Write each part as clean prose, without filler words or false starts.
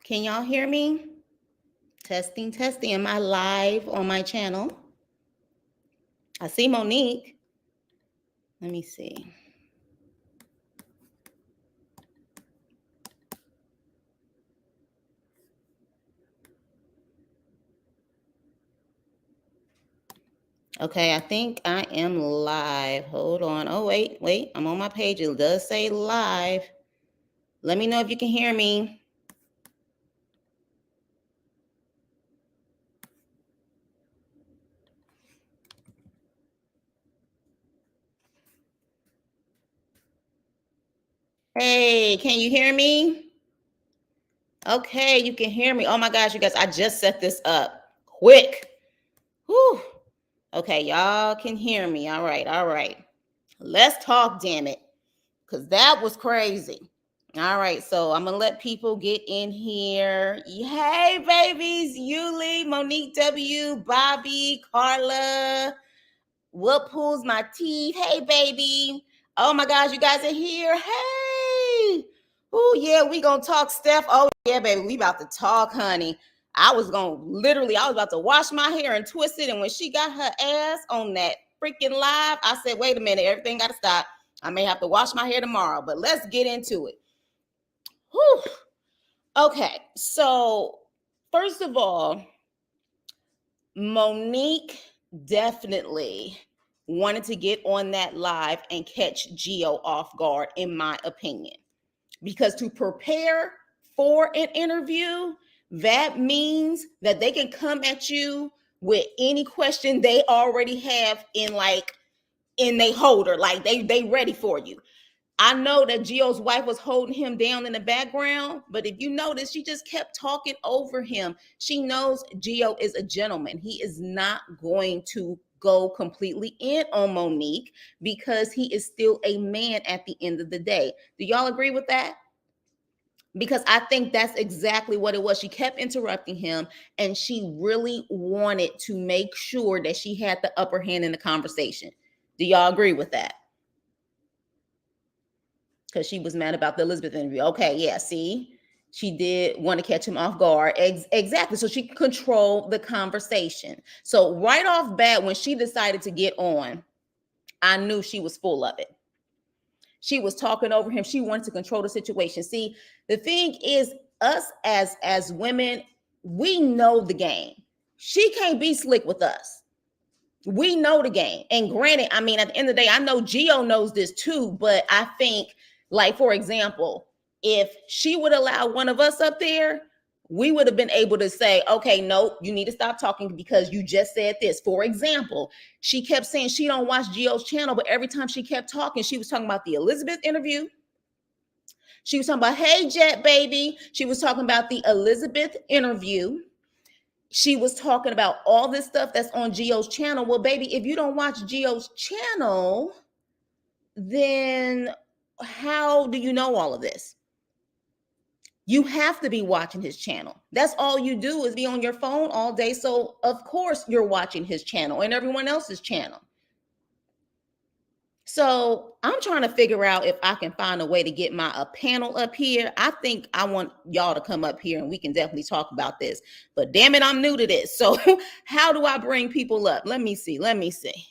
Can y'all hear me? Testing, testing. Am I live on my channel? I see Monique. Let me see. Okay, I think I am live. Hold on. Oh, wait. I'm on my page. It does say live. Let me know if you can hear me. Hey, can you hear me? Okay, you can hear me. Oh my gosh, you guys, I just set this up quick. Whew. Okay, y'all can hear me. All right. Let's talk, damn it. Because that was crazy. All right, so I'm gonna let people get in here. Hey, babies, Yuli, Monique W, Bobby, Carla. What pulls my teeth? Hey, baby. Oh my gosh, you guys are here. Hey. Oh yeah, we gonna talk, Steph. Oh yeah, baby, we about to talk, honey. I was about to wash my hair and twist it, and when she got her ass on that freaking live, I said, wait a minute, everything got to stop. I may have to wash my hair tomorrow, but let's get into it. Whew. Okay, so first of all, Monique definitely wanted to get on that live and catch Gio off guard, in my opinion, because to prepare for an interview, that means that they can come at you with any question they already have in their holder, like they ready for you. I know that Gio's wife was holding him down in the background, but if you notice, she just kept talking over him. She knows Gio is a gentleman. He is not going to go completely in on Monique because he is still a man at the end of the day. Do y'all agree with that? Because I think that's exactly what it was. She kept interrupting him, and she really wanted to make sure that she had the upper hand in the conversation. Do y'all agree with that? Because she was mad about the Elizabeth interview. Okay, yeah, see, she did want to catch him off guard. Exactly. So she controlled the conversation. So right off bat, when she decided to get on, I knew she was full of it. She was talking over him. She wanted to control the situation. See, the thing is, us as women, we know the game. She can't be slick with us. We know the game. And granted, I mean, at the end of the day, I know Gio knows this too, but I think, like, for example, if she would allow one of us up there, we would have been able to say, okay, no, you need to stop talking because you just said this. For example, she kept saying she don't watch Gio's channel, but every time she kept talking, she was talking about the Elizabeth interview. She was talking about, hey, Jet baby. She was talking about the Elizabeth interview. She was talking about all this stuff that's on Gio's channel. Well, baby, if you don't watch Gio's channel, then how do you know all of this? You have to be watching his channel. That's all you do is be on your phone all day. So of course you're watching his channel and everyone else's channel. So I'm trying to figure out if I can find a way to get a panel up here. I think I want y'all to come up here and we can definitely talk about this. But damn it, I'm new to this. So how do I bring people up? Let me see. Let me see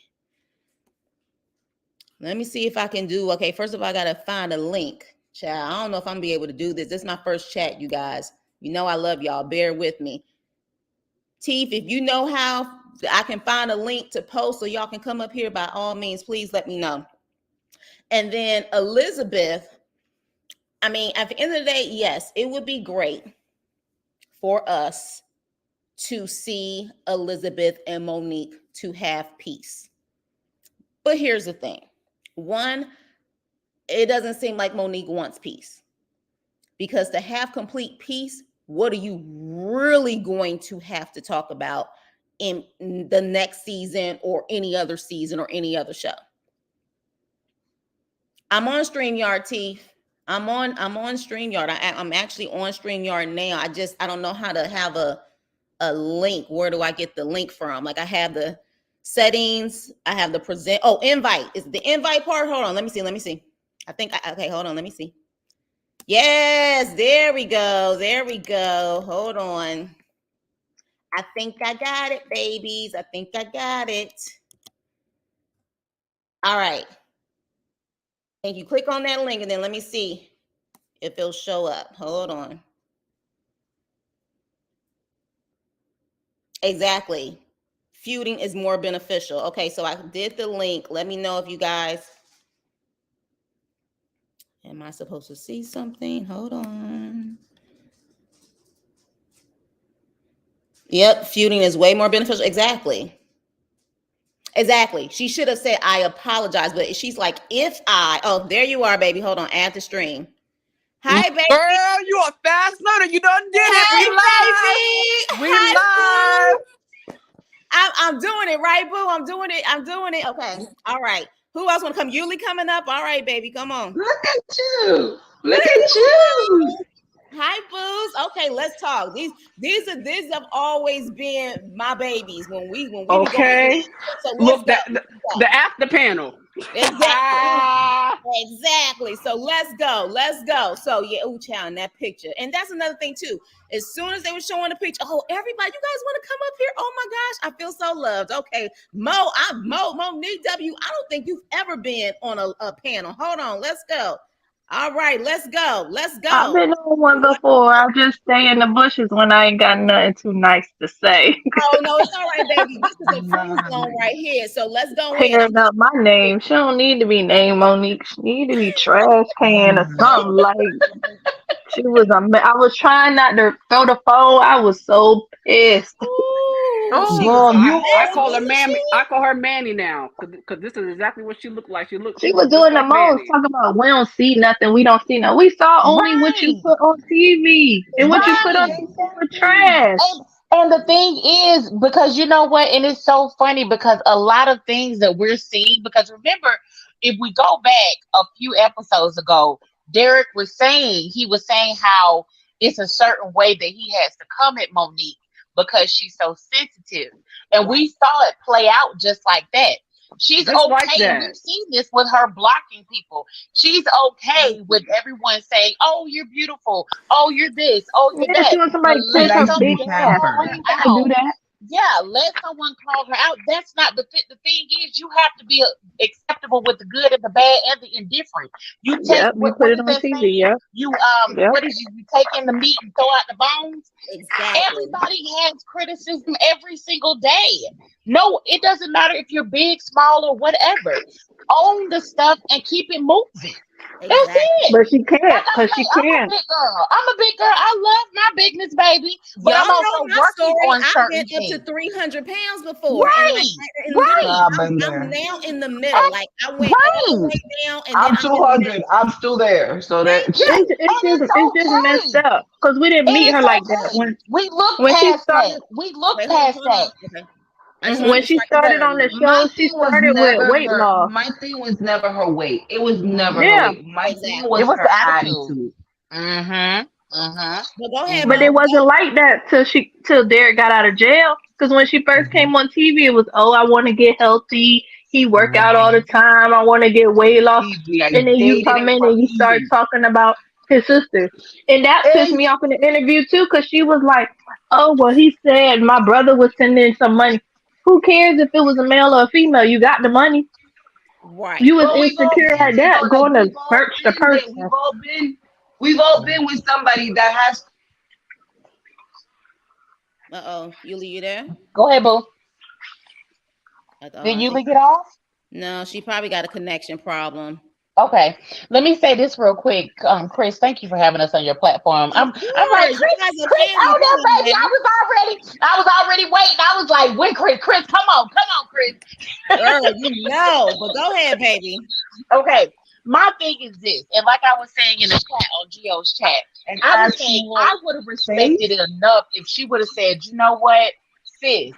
if I can do. Okay, first of all, I got to find a link. Child, I don't know if I'm going to be able to do this. This is my first chat, you guys. You know I love y'all. Bear with me. Teef, if you know how I can find a link to post so y'all can come up here, by all means, please let me know. And then Elizabeth, I mean, at the end of the day, yes, it would be great for us to see Elizabeth and Monique to have peace. But here's the thing. One, it doesn't seem like Monique wants peace. Because to have complete peace, what are you really going to have to talk about in the next season or any other season or any other show? I'm on StreamYard, Teef. I'm on StreamYard. I'm actually on StreamYard now. I don't know how to have a link. Where do I get the link from? Like, I have the settings. I have the present. Oh, invite. Is the invite part? Hold on. Let me see. I think, okay, hold on. Let me see. Yes, there we go. There we go. Hold on. I think I got it, babies. I think I got it. All right. Thank you. Click on that link and then let me see if it'll show up. Hold on. Exactly. Feuding is more beneficial. Okay, so I did the link. Let me know if you guys. Am I supposed to see something? Hold on. Yep, feuding is way more beneficial. Exactly. Exactly. She should have said, I apologize. But she's like, if I, oh, there you are, baby. Hold on. Add the stream. Hi, baby. Girl, you a fast learner. You done did it. Hi, We live. We live. I'm doing it, right, boo? I'm doing it. I'm doing it. Okay. All right. Who else want to come? Yuli coming up. All right, baby. Come on. Look at you. Look at you. Hi, boos. Okay, let's talk. These have always been my babies when we Okay. So look, the after panel. Exactly. So let's go. So yeah, ooh, child, in that picture. And that's another thing too. As soon as they were showing the picture, oh, everybody, you guys want to come up here? Oh my gosh, I feel so loved. Okay, Monique W. I don't think you've ever been on a panel. Hold on, let's go. All right, let's go. I've been on one before. I just stay in the bushes when I ain't got nothing too nice to say. Oh no, it's all right, baby. This is a free zone right here. So let's go in. Tearing up my name. She don't need to be named Monique. She need to be trash can or something. Like she was I was trying not to throw the phone. I was so pissed. I call her Mammy. I call her Manny now because this is exactly what she looked like. She was doing the most, talking about we don't see nothing. We don't see nothing. We saw only what you put on TV and what you put on for trash. And the thing is, because you know what, and it's so funny because a lot of things that we're seeing, because remember, if we go back a few episodes ago, Derek was saying how it's a certain way that he has to come at Monique because she's so sensitive. And we saw it play out just like that. She's just okay. Like that. We've seen this with her blocking people. She's okay with everyone saying, "Oh, you're beautiful. Oh, you're this. Oh, you're that." She wants somebody to take her big ass. I can do that. Yeah, let someone call her out. That's not the thing is you have to be acceptable with the good and the bad and the indifferent. You take you put it on TV. Yeah. You what is you take in the meat and throw out the bones. Exactly. Everybody has criticism every single day. No, it doesn't matter if you're big, small, or whatever. Own the stuff and keep it moving. Exactly. That's it. But she can't, because she can't. I'm a big girl. I love my bigness, baby. But I'm also working on certain things. I've been up to 300 pounds before. Right. I'm now in the middle. Like I went all the way down, and I'm 200. I'm still there. So that it's just messed up because we didn't meet her like that. We looked past that. We looked past that. When she started on the show, she started with weight loss. My thing was never her weight. It was never her weight. My thing was her attitude. Well, go ahead, but it wasn't like that till Derek got out of jail. Because when she first came on TV, it was, I want to get healthy. He work out all the time. I want to get weight loss. And then you come in and you start talking about his sister. And that pissed me off in the interview too, because she was like, oh, well, he said my brother was sending some money. Who cares if it was a male or a female? You got the money. Right. You was insecure at that, going to search the person. We've all been with somebody that has. Yuli, you there? Go ahead, boo. Did Yuli get off? No, she probably got a connection problem. Okay, let me say this real quick, Chris. Thank you for having us on your platform. I'm like, Chris, hold on, baby. I was already waiting. I was like, when Chris, come on, Chris. Girl, but go ahead, baby. Okay, my thing is this, and like I was saying in the chat on Geo's chat, and I was saying I would have respected it enough if she would have said, you know what, sis,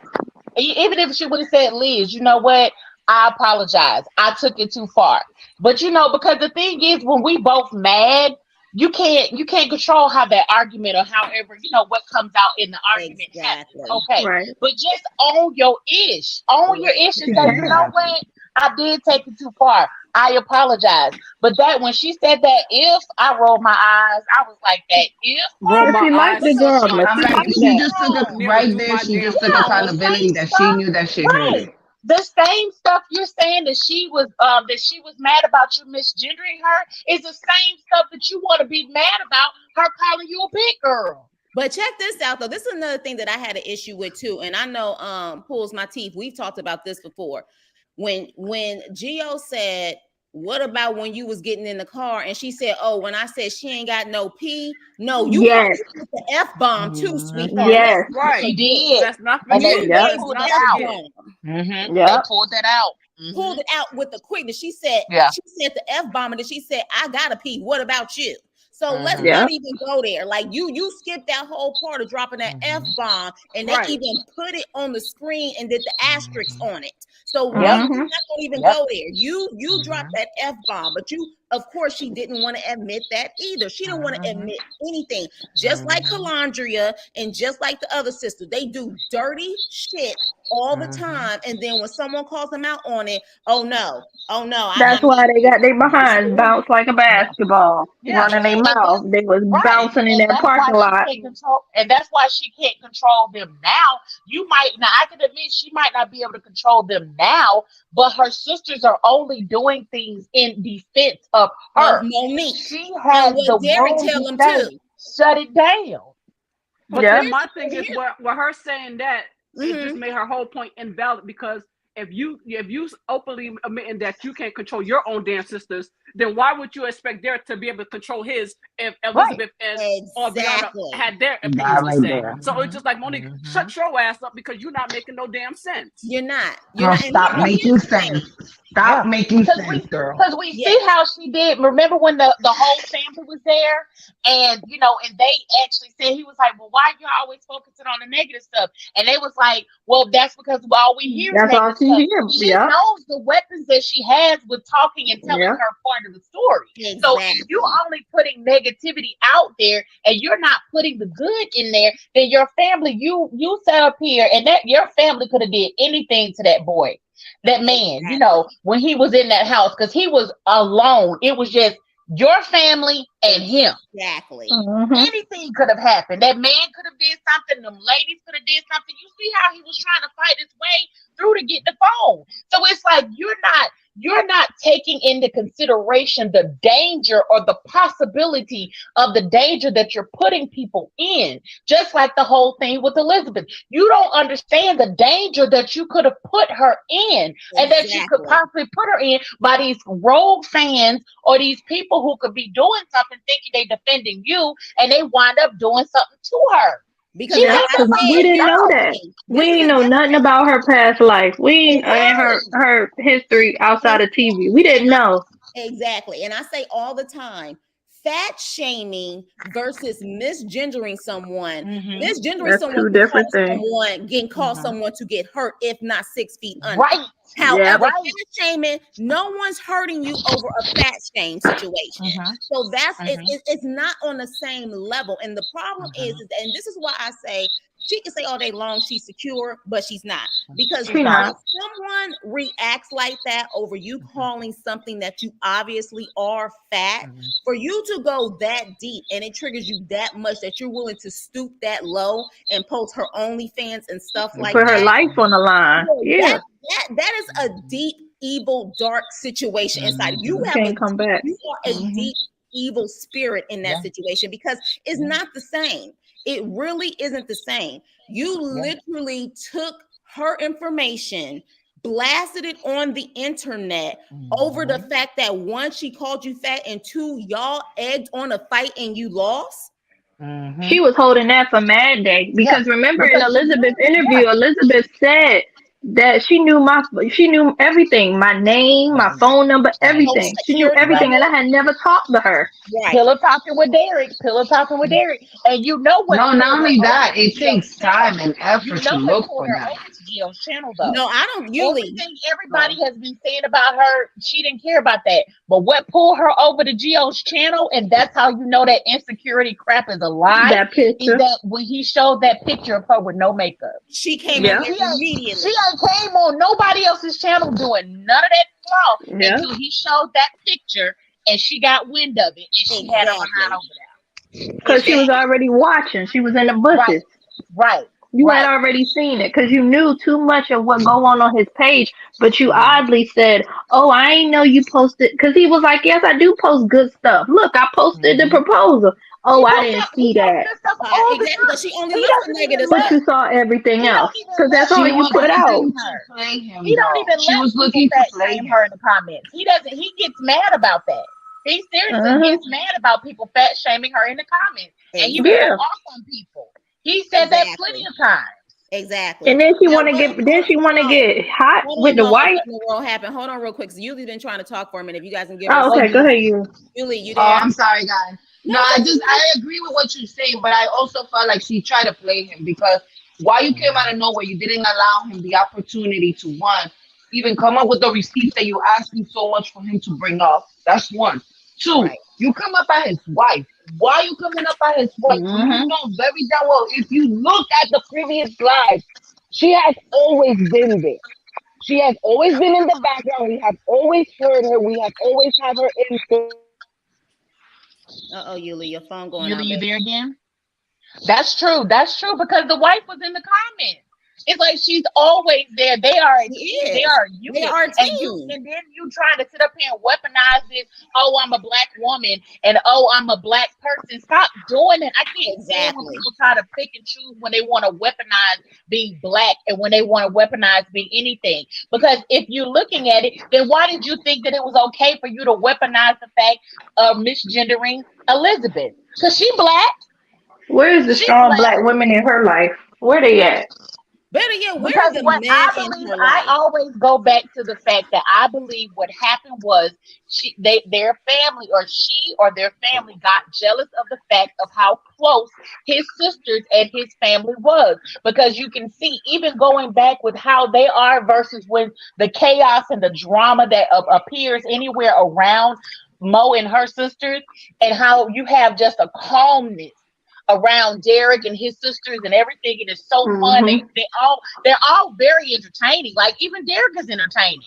even if she would have said, Liz, you know what, I apologize. I took it too far. But because the thing is, when we both mad, you can't control how that argument or however, what comes out in the argument happens. Okay. Right. But just own your ish. Own your ish and say, you know what? I did take it too far. I apologize. But that when she said that if, I rolled my eyes. I was like that if Roll But my she liked eyes the so girl, hard. I'm but she like, liked she that. just took it Never right do there. my She damn just took self. accountability that she knew that shit hurt right. her. The same stuff you're saying that she was mad about you misgendering her is the same stuff that you want to be mad about her calling you a big girl. But check this out though. This is another thing that I had an issue with too. And I know pulls my teeth. We've talked about this before. When Gio said, "What about when you was getting in the car?" and she said, "Oh, when I said she ain't got no pee." No, you Yes, also put the F-bomb too, sweetheart. yes, Let's not She forget. did. Let's not And forget. they yep, You gave Let's pulled the it not out. forget. F-bomb. They yep. pulled it out. Pulled it out with the quickness. She said Yeah. the F-bomb, and then she said, "I gotta pee. What about you?" So let's Mhm. Yep. not even go there. Like you skipped that whole part of dropping that F-bomb, and they Right. even put it on the screen and did the asterisk on it. So Yep. we Mhm. not gonna even Yep. go there. You dropped that F-bomb, but you, of course, she didn't want to admit that either. She didn't want to admit anything. Just like Calandria and just like the other sister, they do dirty shit all the time. And then when someone calls them out on it, oh no, That's I why mean, they got their behinds bounced like a basketball, Yeah. running their And mouth. that's They was right. bouncing in And that that's why parking she lot. can't control. And that's why she can't control them now. You might now. I can admit she might not be able to control them now, but her sisters are only doing things in defense of of her. Monique She and has the what Derek room tell to them say, too. shut it down. But Yep. then my thing is, Here's with her saying that, it just mhm. made her whole point invalid, because if you openly admitting that you can't control your own damn sisters, then why would you expect Derek to be able to control his if Right. Elizabeth and or Brianna Exactly. had their That opinions to right say? there. So it's just like, Monique, shut your ass up, because you're not making no damn sense. You're not. Girl, And stop here's making the thing. sense. Stop Yeah. making Because sense, girl. we see Yes. how she did. Remember when the whole family was there, and and they actually said, he was like, "Well, why you always focusing on the negative stuff?" And they was like, "Well, that's because all we hear is That's all negative she stuff." hears. She Yep. knows the weapons that she has with talking and telling Yep. her part of the story. So if Exactly. you're only putting negativity out there and you're not putting the good in there, then your family, you sat up here, and that your family could have did anything to that boy, that man, Exactly. when he was in that house, because he was alone. It was just your family and him. Exactly. Mhm. Anything could have happened. That man could have did something. Them ladies could have did something. You see how he was trying to fight his way through to get the phone. So it's like you're not taking into consideration the danger or the possibility of the danger that you're putting people in. Just like the whole thing with Elizabeth. You don't understand the danger that you could have put her in, and that you could Exactly. possibly put her in by these rogue fans or these people who could be doing something thinking they defending you, and they wind up doing something to her. Because She Yep. like had I to Because fight we said, it didn't here's know the out. that. thing. We This is didn't know exactly nothing about her past life. We and her exactly. history outside of TV. We didn't know. Exactly. And I say all the time, fat shaming versus misgendering someone. Misgendering That's someone two can different cause things. someone to get hurt, if not 6 feet under. Right. Yep. However, Right. fat shaming, no one's hurting you over a fat shame situation. So it's not on the same level. And the problem is, and this is why I say she can say all day long she's secure, but she's not. Because She's She when not. not. someone reacts like that over you calling something that you obviously are fat, for you to go that deep and it triggers you that much that you're willing to stoop that low and post her OnlyFans and stuff like Put her that, life on the line. Yeah. that is a deep, evil, dark situation inside. You You have can't come back. you are a deep, evil spirit in that Yeah. situation, because it's not the same. It really isn't the same. You literally took her information, blasted it on the internet over the fact that one, she called you fat, and two, y'all egged on a fight and you lost. She was holding that for Mad Day Yeah. because remember in Because she Elizabeth's knew. interview, Yeah. Elizabeth said that she knew everything, my name, my phone number, Social everything. She knew security everything, and number. I had never talked to her. Right. Pillow talking with Derek. Pillow talking with Derek. And you know what No, pulled not her only over that, to it Gio's takes tail. time and You effort to know what look pulled for her that. over to Gio's channel though. No, I don't usually. Everything everybody has been saying about her, she didn't care about that. But what pulled her over to Gio's channel, and that's how you know that insecurity crap is a lie, That is picture. that when he showed that picture of her with no makeup. She came Yeah. on there immediately. She ain't came on nobody else's channel doing none of that flaw Yeah. until he showed that picture and she got wind of it and she had her behind over there. Because she was already watching. She was in the bushes. Right. You had already seen it because you knew too much of what go on his page, but you oddly said, "Oh, I ain't know you posted." Because he was like, "Yes, I do post good stuff. Look, I posted the proposal." Oh, I didn't see that. Exactly, because she only looks for negative But stuff. you saw everything else because that's all She you was put out. looking to play him. He don't even She let was people looking to fat play shame him. her in the comments. He doesn't. He gets mad about that. He seriously gets mad about people fat shaming her in the comments, and he will Yeah. go off on people. He said that plenty of times. Exactly. And then she Now, want to what- get. Then she want to hold on. get hot Hold with on, the y'all. wife. What in the world happened? Hold on real quick. So Yuli's been trying to talk for a minute. If you guys can give Oh, her okay. Go ahead, you. Yuli, you Oh, there? I'm sorry, guys. No, I agree with what you're saying, but I also felt like she tried to play him because while you came out of nowhere, you didn't allow him the opportunity to one, even come up with the receipts that you asking so much for him to bring up. That's one. Two, Right. you come up at his wife. Why are you coming up at his wife? You know very damn well. If you look at the previous live, she has always been there. She has always been in the background. We have always heard her. We have always had her in. Yuli, your phone going out. Yuli, you there again? That's true. That's true because the wife was in the comments. It's like she's always there. They are a team. They are a unit. They are a And team. then you trying to sit up here and weaponize this. Oh, I'm a black woman, and oh, I'm a black person. Stop doing it. I can't stand when people try to pick and choose when they want to weaponize being black and when they want to weaponize being anything. Because if you're looking at it, then why did you think that it was okay for you to weaponize the fact of misgendering Elizabeth? Because she black. Where is the strong black women in her life? Where they at? Better yet, where's Because the what men I in believe, her I life? always go back to the fact that I believe what happened was their family or she or their family got jealous of the fact of how close his sisters and his family was. Because you can see, even going back with how they are versus when the chaos and the drama that appears anywhere around Mo and her sisters, and how you have just a calmness around Derek and his sisters and everything, and it's so fun. They're all very entertaining. Like even Derek is entertaining.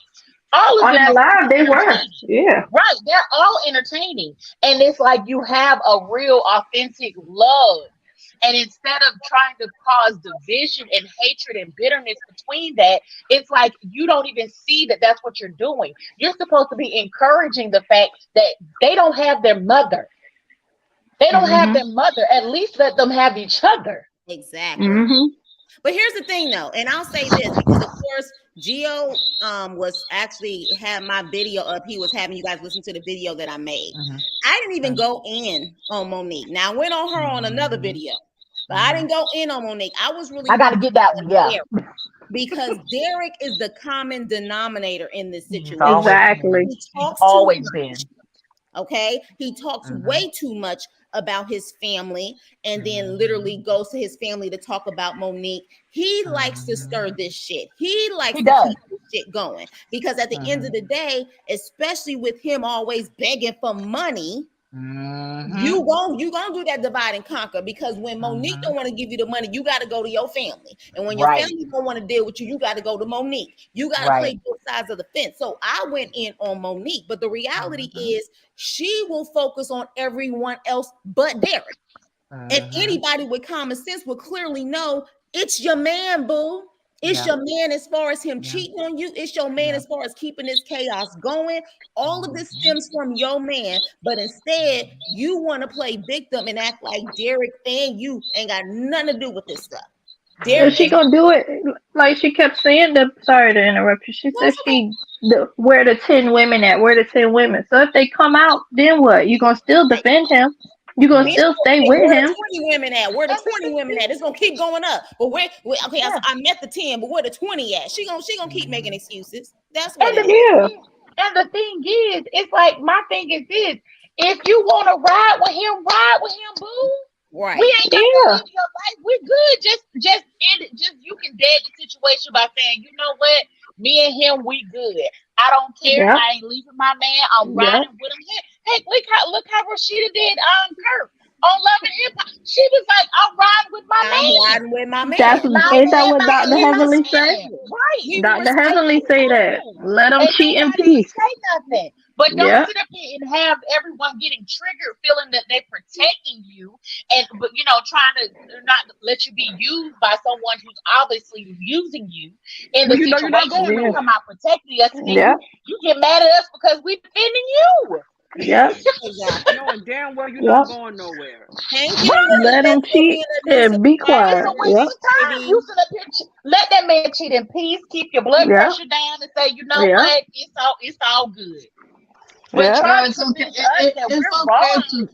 All of On them that live, they were. Yeah. right. They're all entertaining, and it's like you have a real authentic love. And instead of trying to cause division and hatred and bitterness between that, it's like you don't even see that that's what you're doing. You're supposed to be encouraging the fact that they don't have their mother. They don't have their mother. At least let them have each other. Exactly. But here's the thing, though, and I'll say this because, of course, Gio was actually had my video up. He was having you guys listen to the video that I made. I didn't even go in on Monique. Now I went on her on another video, but I didn't go in on Monique. I was really. I got to get that one. Yeah. Because Derek is the common denominator in this situation. Exactly. He talks always been. Okay, he talks way too much about his family and then literally goes to his family to talk about Monique. He likes to stir this shit. He likes to keep this shit going because at the end of the day, especially with him always begging for money, you gonna do that divide and conquer because when Monique don't want to give you the money, you got to go to your family, and when your family don't want to deal with you, you got to go to Monique. You got to play both sides of the fence. So I went in on Monique, but the reality is she will focus on everyone else but Derek. And anybody with common sense will clearly know it's your man, boo. It's your man as far as him cheating on you. It's your man as far as keeping this chaos going. All of this stems from your man. But instead, you want to play victim and act like Derek and you ain't got nothing to do with this stuff. Is she gonna do it like she kept saying? Sorry to interrupt you. She said where the 10 women at? Where the 10 women? So if they come out, then what? You gonna still defend him? You gonna still stay with where him? The 20 women at? Where the 20 women at? It's gonna keep going up. But okay, I met the 10, but where the 20 at? She gonna keep making excuses. That's what it is. And the thing is, it's like my thing is this: if you want to ride with him, boo. Right. We ain't got to Yeah. live your life. We're good. Just end it. Just you can dead the situation by saying, you know what, me and him, we good. I don't care. Yep. I ain't leaving my man. I'm Yep. riding with him. Hey, look how Rashida did Kirk on Love and Hip Hop. She was like, I'm riding with my I'm man. riding with my That's man. Not ain't that saying what my Dr. in my Heavenly say? man. Right. We Dr. respect Heavenly say that. Yes. Let them And cheat in nobody can peace. say nothing. But don't Yep. sit up here and have everyone getting triggered, feeling that they're protecting you, and but trying to not let you be used by someone who's obviously using you in the Well, you know you're not situation. going And you Yeah. come nowhere. out protecting us, and then Yep. you get mad at us because we defending you. Yep. exactly. Knowing damn well you're Yep. not going nowhere. Thank you, Let them Elizabeth, for cheat being a new and be And it's quiet. a subscriber. Yep. waste Thanks, of time. baby. You sit up here, let that man cheat in peace. Keep your blood Yep. pressure down, and say, you know Yep. what, it's all good. But Yep. No, trying to it's okay. convince us that It's we're okay wrong, to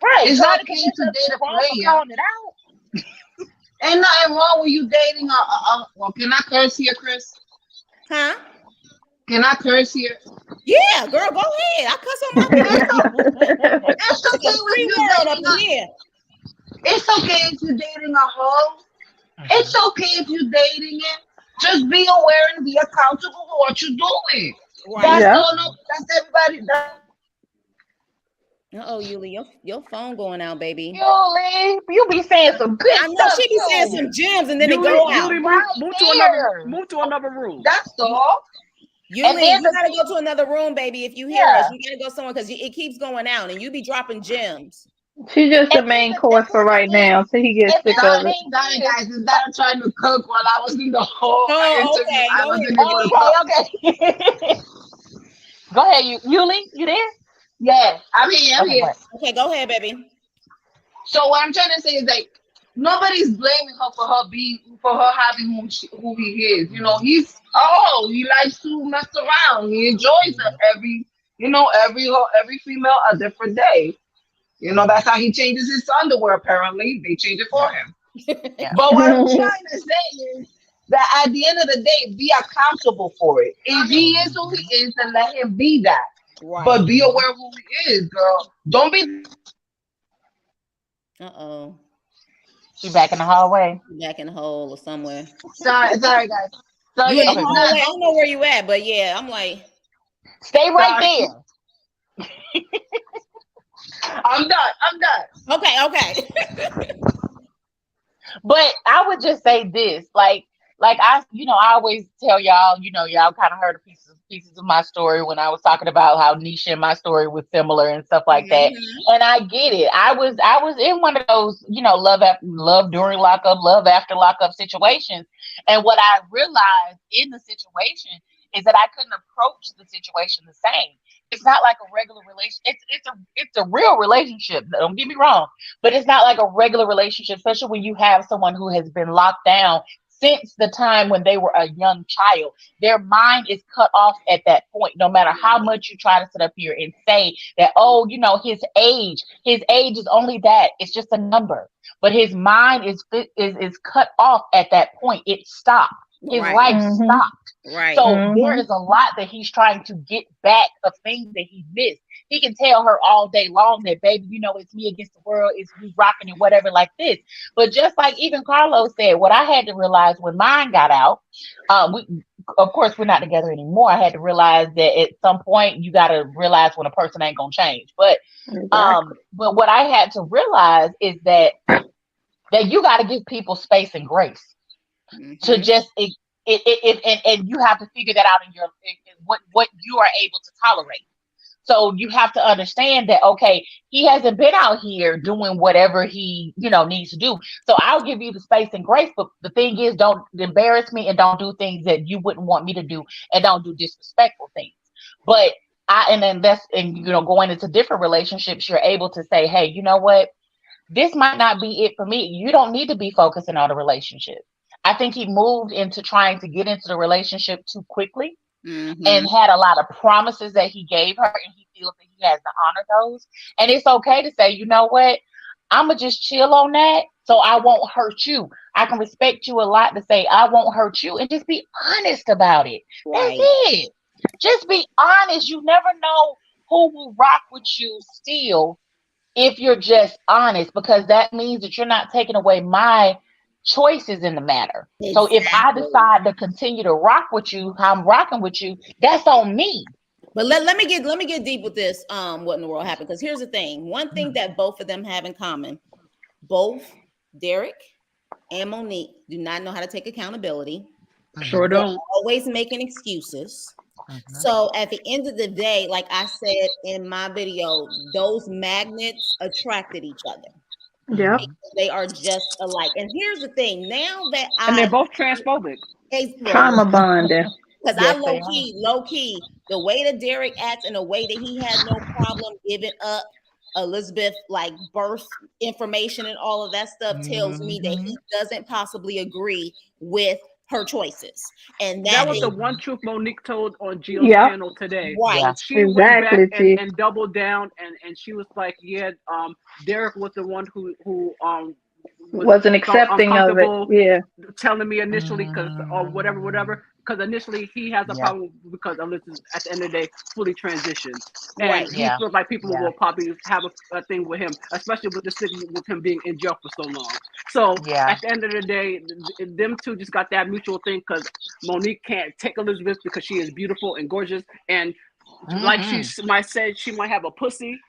right? it's Trying to okay convince to us date we're a wrong for player. calling it out. Ain't nothing wrong with you dating well, can I curse here, Chris? Huh? Can I curse here? Yeah, girl, go ahead. I cuss on my It's, phone. it's It's okay a if free you're world up dating in here. it's okay if you're dating a hoe. It's okay if you're dating it. Just be aware and be accountable for what you're doing. Right. That's Yeah. all. No, that's everybody. Uh-oh, Yuli, your phone going out, baby. You be saying some good I know stuff, she be saying you. some gems and then it Yuli, go out. Yuli, Right there. move to another room. That's all. And Yuli, then you the gotta thing, go to another room, baby. If you hear us, yeah. you gotta go somewhere because it keeps going out and you be dropping gems. She's just the And then main course for the right thing, now till he gets and sick then the of it. thing Sorry, is, guys. Instead of trying to cook while I was in the whole Oh, interview, okay. I Go wasn't ahead, able to baby. talk. okay. Go ahead, Yuli. You there? Yeah, I'm here. I'm Okay, here. great. Okay, go ahead, baby. So what I'm trying to say is like nobody's blaming her for her having who he is. You know, he likes to mess around. He enjoys every female a different day. You know, that's how he changes his underwear. Apparently, they change it for Yeah, him. yeah. But what I'm trying to say is that at the end of the day, be accountable for it. If he is who he is, then let him be that. Right. But be aware of who he is, girl. Don't be Uh-oh. You back in the hallway. Back in the hole or somewhere. sorry, guys. So You in yeah, the Okay, go ahead. hallway. I don't don't know where you at, but yeah, I'm like, Stay right sorry. there. I'm done. I'm done. okay. But I would just say this, like I always tell y'all, y'all kind of heard pieces of my story when I was talking about how Nisha and my story was similar and stuff like that. Mhm. And I get it. I was in one of those, love during lockup, love after lockup situations. And what I realized in the situation is that I couldn't approach the situation the same. It's not like a regular relation. It's a real relationship. Don't get me wrong, but it's not like a regular relationship, especially when you have someone who has been locked down since the time when they were a young child. Their mind is cut off at that point, no matter how much you try to sit up here and say that, oh, his age is only that. It's just a number. But his mind is cut off at that point. It stopped. His Right. life Mhm. stopped. Right. So there Mhm. is a lot that he's trying to get back of things that he missed. He can tell her all day long that, baby, it's me against the world, it's we rocking and whatever like this. But just like even Carlos said, what I had to realize when mine got out, of course we're not together anymore. I had to realize that at some point you got to realize when a person ain't gonna change. But Exactly. what I had to realize is that you got to give people space and grace to Mhm. just and you have to figure that out what you are able to tolerate. So you have to understand that, okay, he hasn't been out here doing whatever he needs to do. So I'll give you the space and grace, but the thing is, don't embarrass me and don't do things that you wouldn't want me to do, and don't do disrespectful things. But and then going into different relationships, you're able to say, hey, you know what, this might not be it for me. You don't need to be focusing on a relationship. I think he moved into trying to get into the relationship too quickly Mhm. and had a lot of promises that he gave her, and he feels that he has to honor those. And it's okay to say, you know what, I'm going to just chill on that so I won't hurt you. I can respect you a lot to say I won't hurt you and just be honest about it. That's Right. it. Just be honest. You never know who will rock with you still if you're just honest, because that means that you're not taking away my choices in the matter. So if I Exactly. decide to continue to rock with you, how I'm rocking with you, that's on me. But let me get deep with this. What in the world happened? Because here's the thing. One thing that both of them have in common, both Derek and Monique do not know how to take accountability. Sure They're don't. always making excuses. So at the end of the day, like I said in my video, those magnets attracted each other. Yep. They are just alike. And here's the thing. Now that And they're I both transphobic. Trauma bonding. because I Yes, they are. low key, the way that Derek acts and the way that he had no problem giving up Elizabeth like birth information and all of that stuff tells me that he doesn't possibly agree with her choices. And That that was is the one truth Monique told on Gio's Yep. panel today. right. Yeah. She went back Exactly, T. and doubled down, and she was like, yeah, Derek was the one who Wasn't felt accepting of it. uncomfortable Yeah. telling me initially because or whatever. Because initially he has a Yeah. problem because Elizabeth at the end of the day fully transitioned, and Right. he Yeah. feels like people Yeah. will probably have a thing with him, especially with the stigma with him being in jail for so long. So Yeah. at the end of the day, them two just got that mutual thing because Monique can't take Elizabeth because she is beautiful and gorgeous, and like she might say she might have a pussy,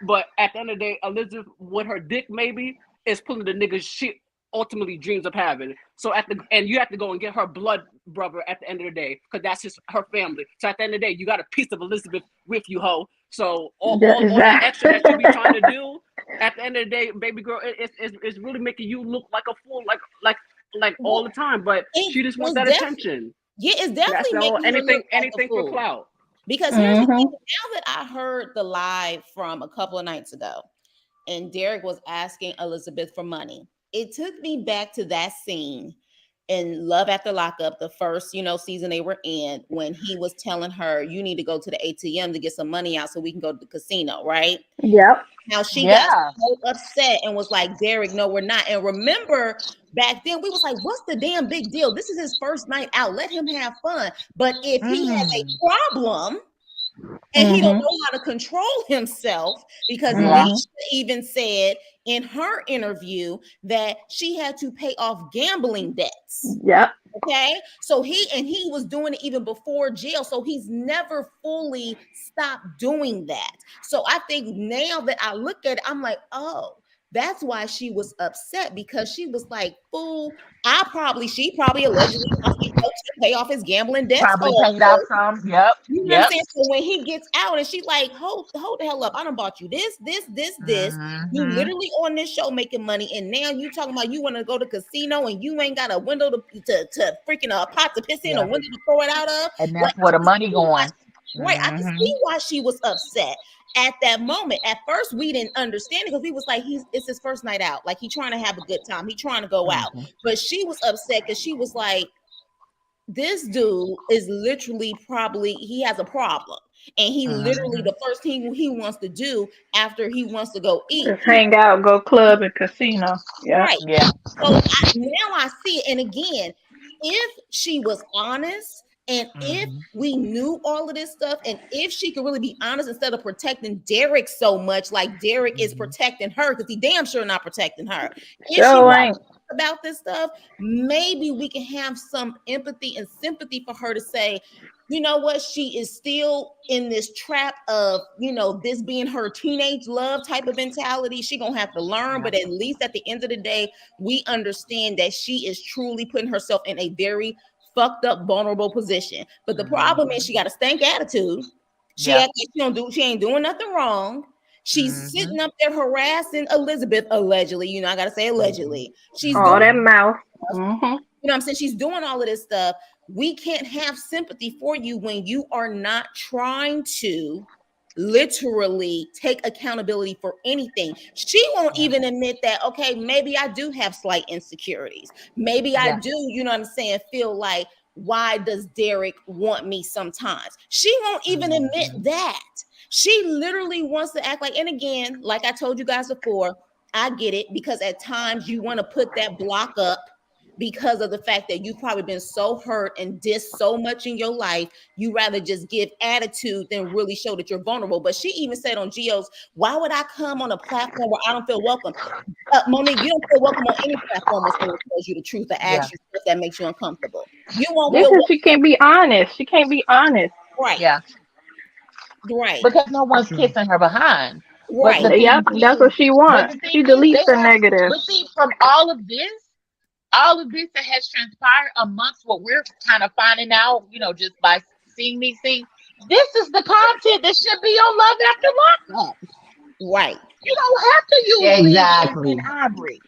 but at the end of the day, Elizabeth with her dick maybe is pulling the niggas she ultimately dreams of having. So and you have to go and get her blood brother at the end of the day because that's just her family. So at the end of the day, you got a piece of Elizabeth with you, ho. So all that extra that you be trying to do, at the end of the day, baby girl, it's really making you look like a fool, like all the time. But she just wants that attention. Yeah, it's That's definitely all. making her look like a Anything for fool. clout. Because here's the thing, now that I heard the live from a couple of nights ago, and Derek was asking Elizabeth for money, it took me back to that scene in Love After Lockup, the first, season they were in, when he was telling her, you need to go to the ATM to get some money out so we can go to the casino, right? Yep. How she got so upset and was like, Derek, no, we're not. And remember, back then we was like, what's the damn big deal? This is his first night out. Let him have fun. But if he has a problem and he don't know how to control himself, because Nisha even said in her interview that she had to pay off gambling debts. Yep. Okay, so he was doing it even before jail, so he's never fully stopped doing that. So I think now that I look at it, I'm like, oh, that's why she was upset, because she was like, fool, she probably allegedly helped him pay off his gambling debts. Probably paid off some. Yep. You know what I'm saying? So when he gets out and she's like, hold the hell up. I done bought you this. You literally on this show making money. And now you talking about you want to go to casino and you ain't got a window to freaking a pot to piss in, a window to throw it out of. And that's where the money going. Right. I can see why she was upset at that moment. At first, we didn't understand it because we was like, it's his first night out. Like, he trying to have a good time. He trying to go out. But she was upset because she was like, this dude is literally he has a problem. And he literally, the first thing he wants to do after he wants to go eat, just hang out, go club and casino. Yeah. Right. Yeah. So now I see it. And again, if she was honest, and if we knew all of this stuff, and if she could really be honest instead of protecting Derek so much, like Derek is protecting her, because he damn sure not protecting her. If she was about this stuff, maybe we can have some empathy and sympathy for her to say, you know what, she is still in this trap of, this being her teenage love type of mentality. She gonna have to learn, but at least at the end of the day, we understand that she is truly putting herself in a very fucked up, vulnerable position. But the problem is she got a stank attitude. She acts like she ain't doing nothing wrong. She's sitting up there harassing Elizabeth, allegedly. I gotta say allegedly. She's all doing that mouth. You know what I'm saying? She's doing all of this stuff. We can't have sympathy for you when you are not trying to literally take accountability for anything. She won't even admit that, okay, maybe I do have slight insecurities. Maybe I do, feel like, why does Derek want me sometimes? She won't even admit that. She literally wants to act like, and again, like I told you guys before, I get it, because at times you want to put that block up because of the fact that you've probably been so hurt and dissed so much in your life, you rather just give attitude than really show that you're vulnerable. But she even said on Geo's, why would I come on a platform where I don't feel welcome? Monique, you don't feel welcome on any platform when someone tells you the truth or asks you stuff that makes you uncomfortable. You won't feel Because she can't be honest. She can't be honest. right. Yeah. Right. Because no one's kissing her behind. But Right. the thing Yep, that's what is, she but wants. the thing She is, deletes they the have. negative. But see, from all of this that has transpired amongst what we're kind of finding out, just by seeing these things, this is the content that should be on Love After Lockup. Right. You don't have to use Liz Exactly. and Aubrey.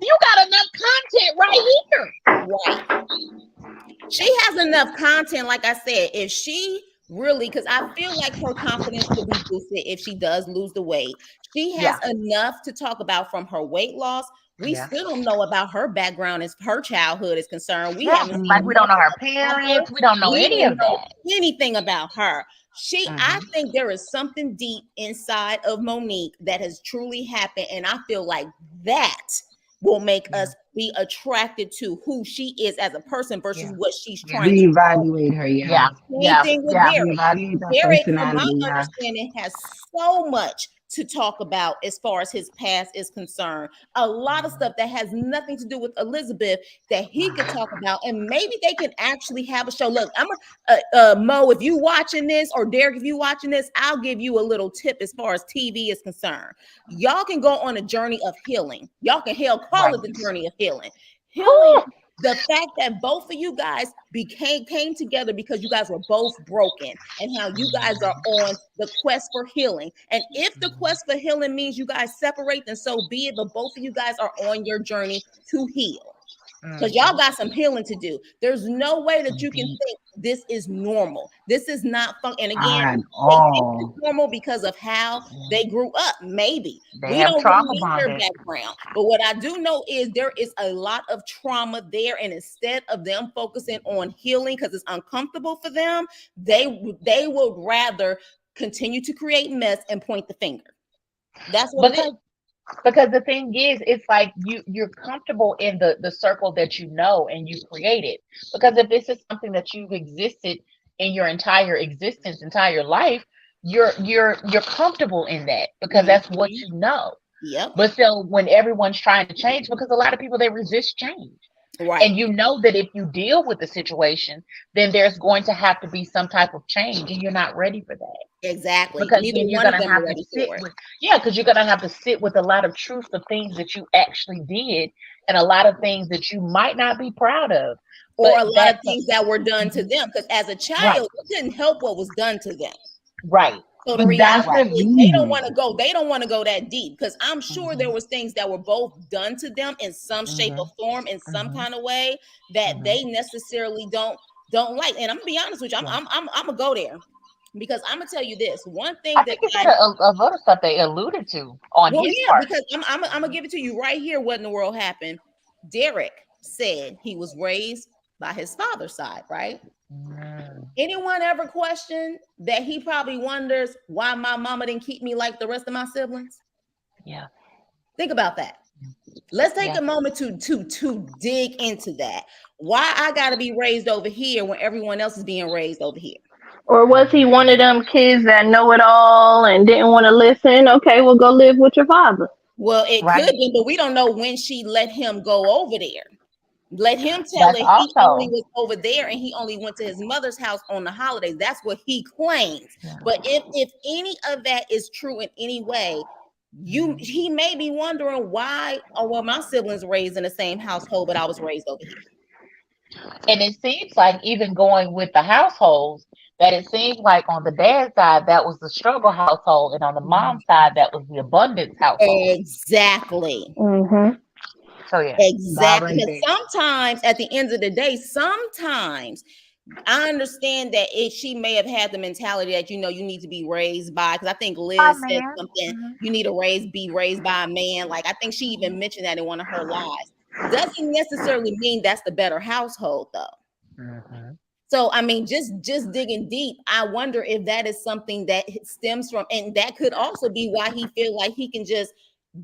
You got enough content right here. Right. She has enough content, like I said, if she really, because I feel like her confidence will be boosted if she does lose the weight. She has enough to talk about from her weight loss. We still don't know about her background as her childhood is concerned. We haven't seen Like we don't know her nothing about her. parents. We don't know We any don't of know that. anything about her. I think there is something deep inside of Monique that has truly happened. And I feel like that will make us be attracted to who she is as a person versus what she's trying to do. Reevaluate her, Same thing with Derek. Reevaluate that Derek, from my personality, understanding, has so much to talk about as far as his past is concerned. A lot of stuff that has nothing to do with Elizabeth that he could talk about, and maybe they can actually have a show. Look, I'm Mo, if you watching this, or Derek, if you watching this, I'll give you a little tip as far as TV is concerned. Y'all can go on a journey of healing. Y'all can call it the journey of healing. Healing. The fact that both of you guys came together because you guys were both broken, and how you guys are on the quest for healing. And if the quest for healing means you guys separate, then so be it. But both of you guys are on your journey to heal. Because y'all got some healing to do. There's no way that you can think this is normal. This is not fun. And again, they think it's normal because of how they grew up. Maybe we don't really know their background. But what I do know is there is a lot of trauma there. And instead of them focusing on healing because it's uncomfortable for them, they would rather continue to create mess and point the finger. That's what it is. Because the thing is, it's like you're comfortable in the circle that you know and you created. Because if this is something that you've existed in your entire existence, entire life, you're comfortable in that because that's what you know. Yep. But so when everyone's trying to change, because a lot of people, they resist change. Right. And you know that if you deal with the situation, then there's going to have to be some type of change, and you're not ready for that. Exactly. Because neither then you're one going of to them have are to ready sit for it. with, because you're going to have to sit with a lot of truth of things that you actually did, and a lot of things that you might not be proud of, or a lot of things that were done to them. Because as a child, you couldn't help what was done to them. Right. So the reality is they don't want to go. They don't want to go that deep, because I'm sure there was things that were both done to them in some shape or form, in some kind of way that they necessarily don't like. And I'm gonna be honest with you. I'm gonna go there, because I'm gonna tell you this one thing. I think you said a lot of stuff they alluded to on his part. Because I'm gonna give it to you right here. What in the world happened? Derek said he was raised by his father's side, right? Anyone ever questioned that he probably wonders why my mama didn't keep me like the rest of my siblings? Yeah. Think about that. Let's take a moment to dig into that. Why I gotta be raised over here when everyone else is being raised over here? Or was he one of them kids that know it all and didn't want to listen? Okay, well, go live with your father. Well, it could be, but we don't know when she let him go over there. Let him tell it he only was over there and he only went to his mother's house on the holidays. That's what he claims. But if any of that is true in any way, he may be wondering why, my siblings raised in the same household, but I was raised over here. And it seems like, even going with the households, that it seems like on the dad's side that was the struggle household, and on the mom's side that was the abundance household. Exactly. So yeah, exactly. Because sometimes at the end of the day, sometimes I understand that she may have had the mentality that, you need to be raised by, because I think Liz said something, you need to be raised by a man. Like, I think she even mentioned that in one of her lives. Doesn't necessarily mean that's the better household, though. So, I mean, just digging deep, I wonder if that is something that stems from, and that could also be why he feel like he can just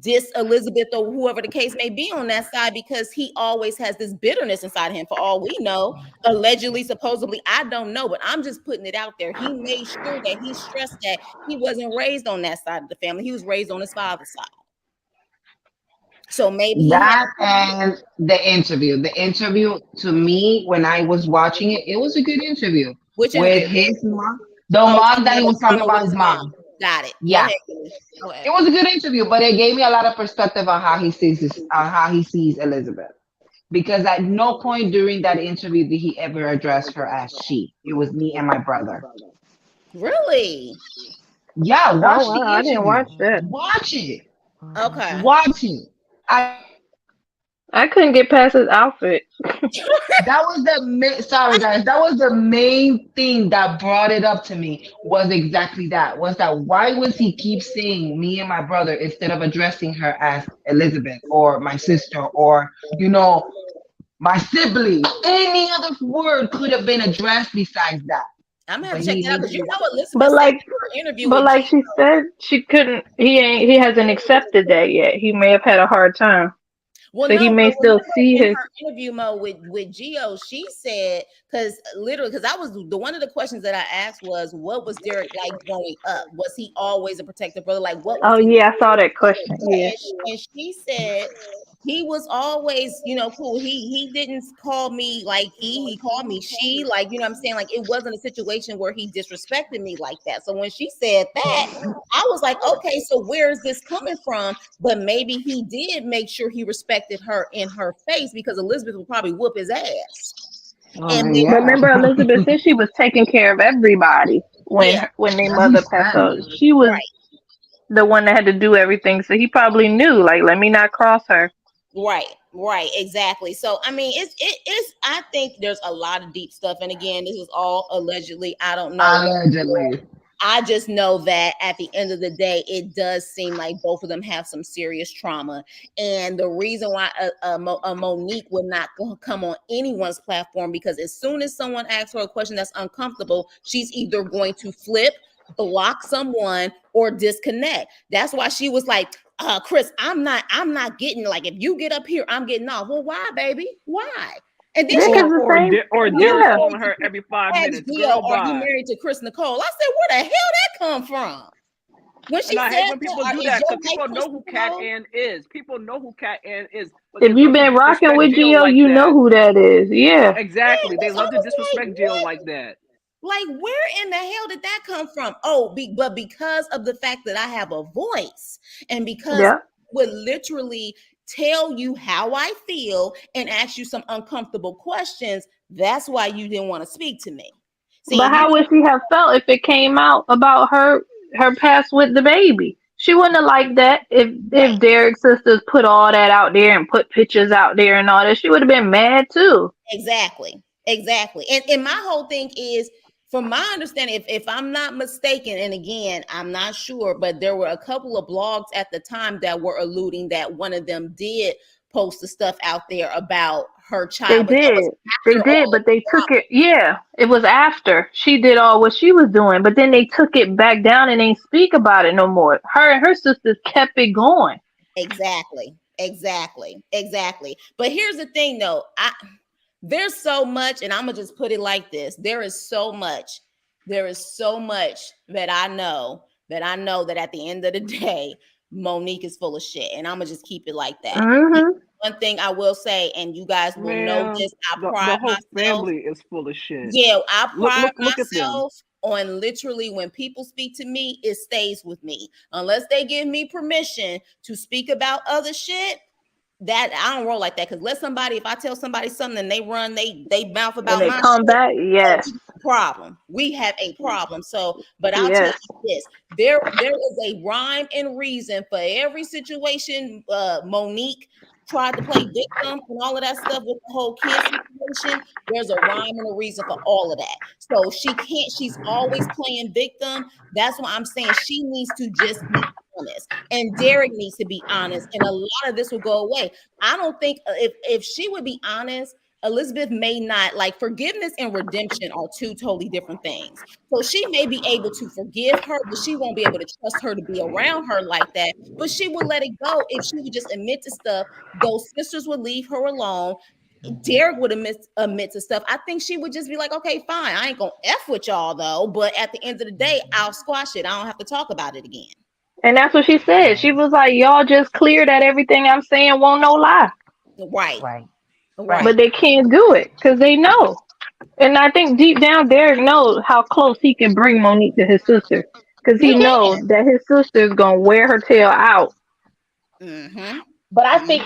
diss Elizabeth or whoever the case may be on that side, because he always has this bitterness inside him. For all we know, allegedly, supposedly, I don't know, but I'm just putting it out there. He made sure that he stressed that he wasn't raised on that side of the family. He was raised on his father's side. So maybe he That and the interview. The interview to me, when I was watching it, it was a good interview. Which With interview? his mom. The mom that he was talking about his mom. Got it. Yeah. Go ahead. It was a good interview, but it gave me a lot of perspective on how he sees Elizabeth. Because at no point during that interview did he ever address her as she. It was me and my brother. Really? Yeah, watch the interview. I didn't watch that. Watch it. Okay. Watch it. I couldn't get past his outfit. That was sorry guys, that was the main thing that brought it up to me, was exactly that. Was that why was he keep saying me and my brother instead of addressing her as Elizabeth or my sister or my sibling? Any other word could have been addressed besides that. I'm gonna have to check that out, because Elizabeth but like, said in her interview but with like she said, she couldn't. He hasn't accepted that yet. He may have had a hard time. Well, so no, he may still see in his her interview with Gio. She said, because I was one of the questions that I asked was, what was Derek like growing up? Was he always a protective brother? Like, what was Oh he? yeah, I saw that question. Yeah. And she said he was always, cool. He didn't call me like he called me she, like, what I'm saying? Like, it wasn't a situation where he disrespected me like that. So when she said that, I was like, okay, so where is this coming from? But maybe he did make sure he respected her in her face, because Elizabeth would probably whoop his ass. And yeah. Remember, Elizabeth said she was taking care of everybody when their mother passed away. She was the one that had to do everything. So he probably knew, like, let me not cross her. Right, exactly. So I mean, it's I think there's a lot of deep stuff, and again, this is all allegedly. I don't know. Allegedly. I just know that at the end of the day, it does seem like both of them have some serious trauma. And the reason why Monique would not come on anyone's platform, because as soon as someone asks her a question that's uncomfortable, she's either going to flip, block someone, or disconnect. That's why she was like, Chris, I'm not getting, like, if you get up here, I'm getting off. Well, why, baby? Why? And then Derek calling her every 5 minutes. Girl, are you married to Chris Nicole? I said, where the hell that come from? When she said, when people do that, because people know who Cat Ann is. People know who Cat Ann is. If you've been rocking with Gio, you know who that is. Yeah, exactly. They love to disrespect Gio like that. Like, where in the hell did that come from? Oh, but because of the fact that I have a voice, and because I would literally tell you how I feel and ask you some uncomfortable questions, that's why you didn't want to speak to me. See, but how would she have felt if it came out about her past with the baby? She wouldn't have liked that if Derek's sisters put all that out there and put pictures out there and all that. She would have been mad too. Exactly. And my whole thing is, from my understanding, if I'm not mistaken, and again, I'm not sure, but there were a couple of blogs at the time that were alluding that one of them did post the stuff out there about her child. They did, but they took it. Yeah, it was after she did all what she was doing, but then they took it back down and ain't speak about it no more. Her and her sisters kept it going. Exactly. But here's the thing, though. There's so much, and I'm gonna just put it like this: there is so much that I know that at the end of the day, Monique is full of shit, and I'm gonna just keep it like that. Mm-hmm. One thing I will say, and you guys will know this: the whole family is full of shit. Yeah, I pride myself on literally, when people speak to me, it stays with me unless they give me permission to speak about other shit. That I don't roll like that, because if I tell somebody something and they run, they mouth about and they come back, yes. Problem. We have a problem. So, but I'll tell you this: there is a rhyme and reason for every situation. Monique tried to play victim and all of that stuff with the whole kid situation. There's a rhyme and a reason for all of that. So she's always playing victim. That's why I'm saying she needs to just be honest, and Derek needs to be honest, and a lot of this will go away. I don't think if she would be honest, Elizabeth may not, like, forgiveness and redemption are two totally different things. So she may be able to forgive her, but she won't be able to trust her to be around her like that. But she will let it go if she would just admit to stuff. Those sisters would leave her alone. Derek would admit to stuff. I think she would just be like, okay, fine. I ain't gonna F with y'all though. But at the end of the day, I'll squash it. I don't have to talk about it again. And that's what she said. She was like, y'all just clear that everything I'm saying won't no lie. Right. Right. But they can't do it because they know. And I think deep down, Derek knows how close he can bring Monique to his sister. Because he knows that his sister's going to wear her tail out. Mm-hmm. But I think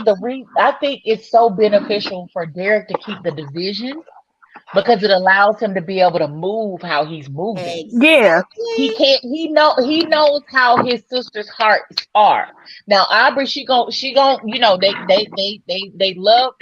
I think it's so beneficial for Derek to keep the division because it allows him to be able to move how he's moving. Yeah. He knows how his sister's hearts are. Now Aubrey, she gon' you know, they love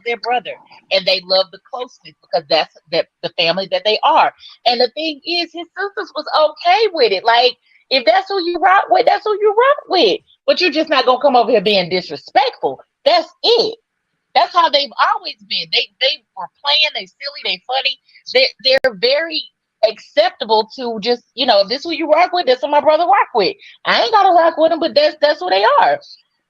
their brother and they love the closeness because that's the family that they are. And the thing is, his sisters was okay with it. Like, if that's who you rock with, that's who you rock with. But you're just not gonna come over here being disrespectful. That's it. That's how they've always been. They were playing, they silly, they funny. They're very acceptable to just, you know, if this who you rock with, that's what my brother rock with. I ain't gotta rock with them, but that's who they are.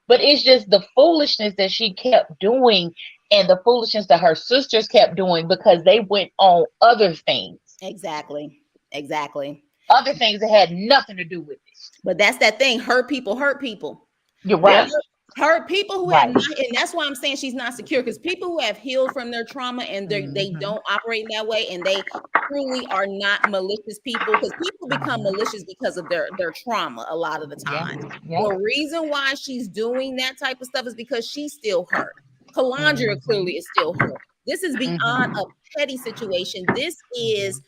But it's just the foolishness that she kept doing and the foolishness that her sisters kept doing because they went on other things. Exactly. Other things that had nothing to do with it. But that's that thing. Hurt people hurt people. You're right. Hurt people who have not, and that's why I'm saying she's not secure, because people who have healed from their trauma and they don't operate in that way, and they truly are not malicious people, because people become malicious because of their trauma a lot of the time. The reason why she's doing that type of stuff is because she's still hurt. Calandria clearly is still hurt. This is beyond a petty situation. This is,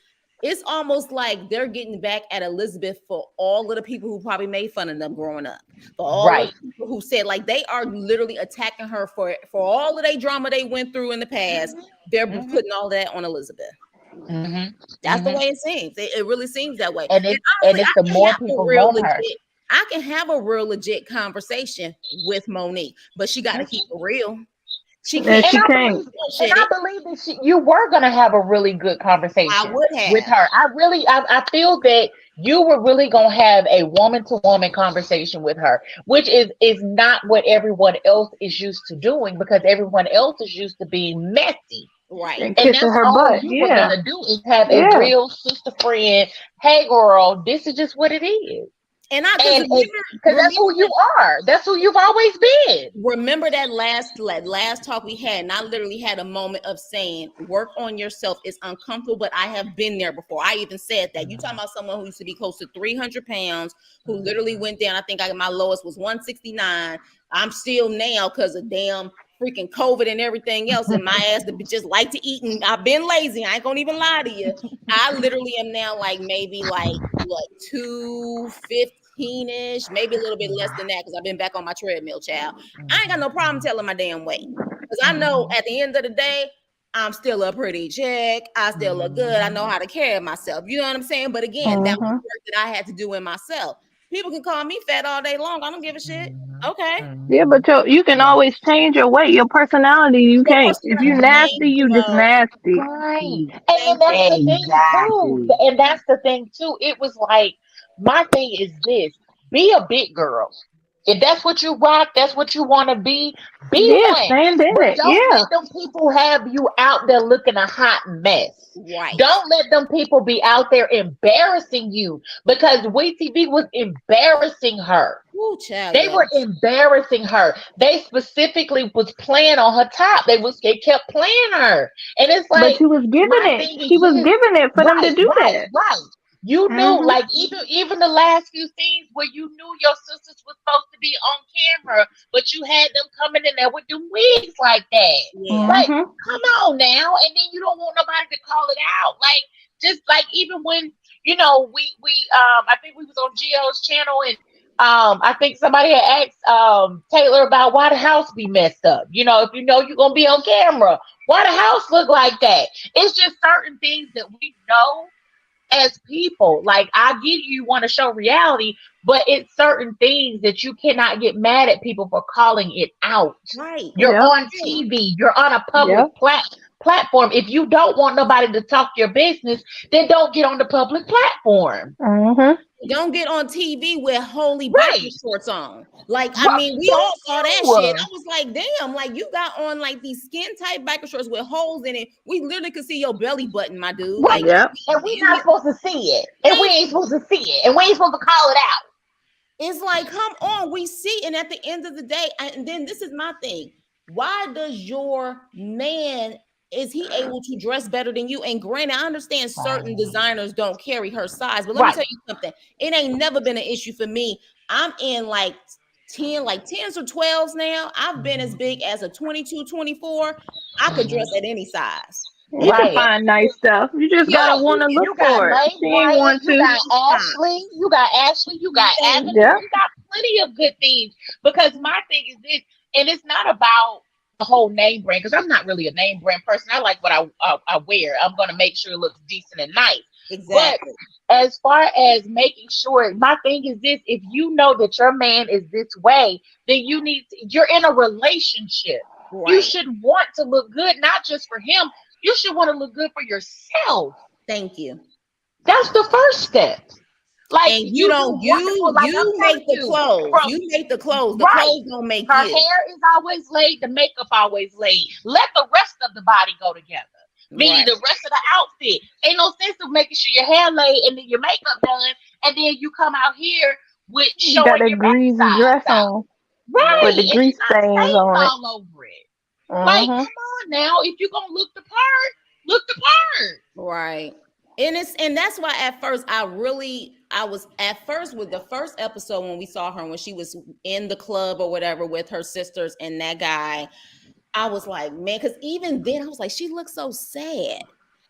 it's almost like they're getting back at Elizabeth for all of the people who probably made fun of them growing up. For all of the people who said, like, they are literally attacking her for all of their drama they went through in the past. They're putting all that on Elizabeth. That's the way it seems. It really seems that way. And it's the more people love her. I can have a real legit conversation with Monique, but she got to keep it real. She can't. And I believe that you were going to have a really good conversation with her. I feel that you were really going to have a woman-to-woman conversation with her, which is not what everyone else is used to doing, because everyone else is used to being messy. Right. And that's her all butt. you were going to do is have a real sister friend. Hey, girl, this is just what it is. And because that's who you are. That's who you've always been. Remember that last talk we had, and I literally had a moment of saying, work on yourself. It's uncomfortable, but I have been there before. I even said that. You talking about someone who used to be close to 300 pounds, who literally went down. I think my lowest was 169. I'm still now because of damn freaking COVID and everything else, and my ass to just like to eat, and I've been lazy. I ain't gonna even lie to you. I literally am now like maybe like what 215-ish, maybe a little bit less than that, because I've been back on my treadmill, child. I ain't got no problem telling my damn weight, because I know at the end of the day, I'm still a pretty chick. I still look good. I know how to carry myself. You know what I'm saying? But again, that was work that I had to do in myself. People can call me fat all day long. I don't give a shit. Okay. Yeah, but you can always change your weight. Your personality, you can't. If you nasty, you just nasty. Right. And that's the thing too. And that's the thing too. It was like, my thing is this: be a big girl. If that's what you rock, that's what you want to be one. Stand in it. Don't let them people have you out there looking a hot mess. Right. Don't let them people be out there embarrassing you, because WeTV was embarrassing her. Ooh, child, they were embarrassing her. They specifically was playing on her top. They kept playing her. And it's like, but she was giving it. She was giving it for them to do that. Right. You knew, like, even the last few scenes where you knew your sisters were supposed to be on camera, but you had them coming in there with the wigs like that. Like, come on now. And then you don't want nobody to call it out. Like, just like, even when, you know, we I think we was on Gio's channel, and I think somebody had asked Taylor about why the house be messed up. You know, if you know you're gonna be on camera, why the house look like that? It's just certain things that we know as people. Like, I get you want to show reality, but it's certain things that you cannot get mad at people for calling it out. Right. You're on TV. You're on a public platform. If you don't want nobody to talk your business, then don't get on the public platform. Don't get on TV with holy Right. biker shorts on. Like, I mean, we all saw that shit. I was like, damn, like you got on like these skin tight biker shorts with holes in it. We literally could see your belly button, my dude. Right. Like, And we not supposed to see it. And we ain't supposed to see it. And we ain't supposed to call it out. it's like, come on, we see. And at the end of the day, and then this is my thing. Why does your man, is he able to dress better than you? And granted, I understand certain designers don't carry her size, but let me tell you something. It ain't never been an issue for me. I'm in like 10s or 12s now. I've been as big as a 22, 24. I could dress at any size. You can find nice stuff. You just gotta want to look for it. She ain't want to. You got Ashley. You got Ashley. You got Evan. You got plenty of good things. Because my thing is this, and it's not about the whole name brand, because I'm not really a name brand person. I like what I wear. I'm going to make sure it looks decent and nice. Exactly. But as far as making sure, my thing is this: if you know that your man is this way, then you're in a relationship. Right. You should want to look good, not just for him. You should want to look good for yourself. Thank you. That's the first step. Like, and you don't you make the clothes. You make the clothes. The clothes don't make her you. hair is always laid. The makeup always laid. Let the rest of the body go together. Meaning the rest of the outfit. Ain't no sense of making sure your hair laid and then your makeup done, and then you come out here with you got a greasy dress on, right? With the grease stains on it all over it. Like, come on now, if you're gonna look the part, look the part. Right. And that's why at first I was at first with the first episode when we saw her, when she was in the club or whatever with her sisters and that guy, I was like, man, because even then I was like, she looks so sad.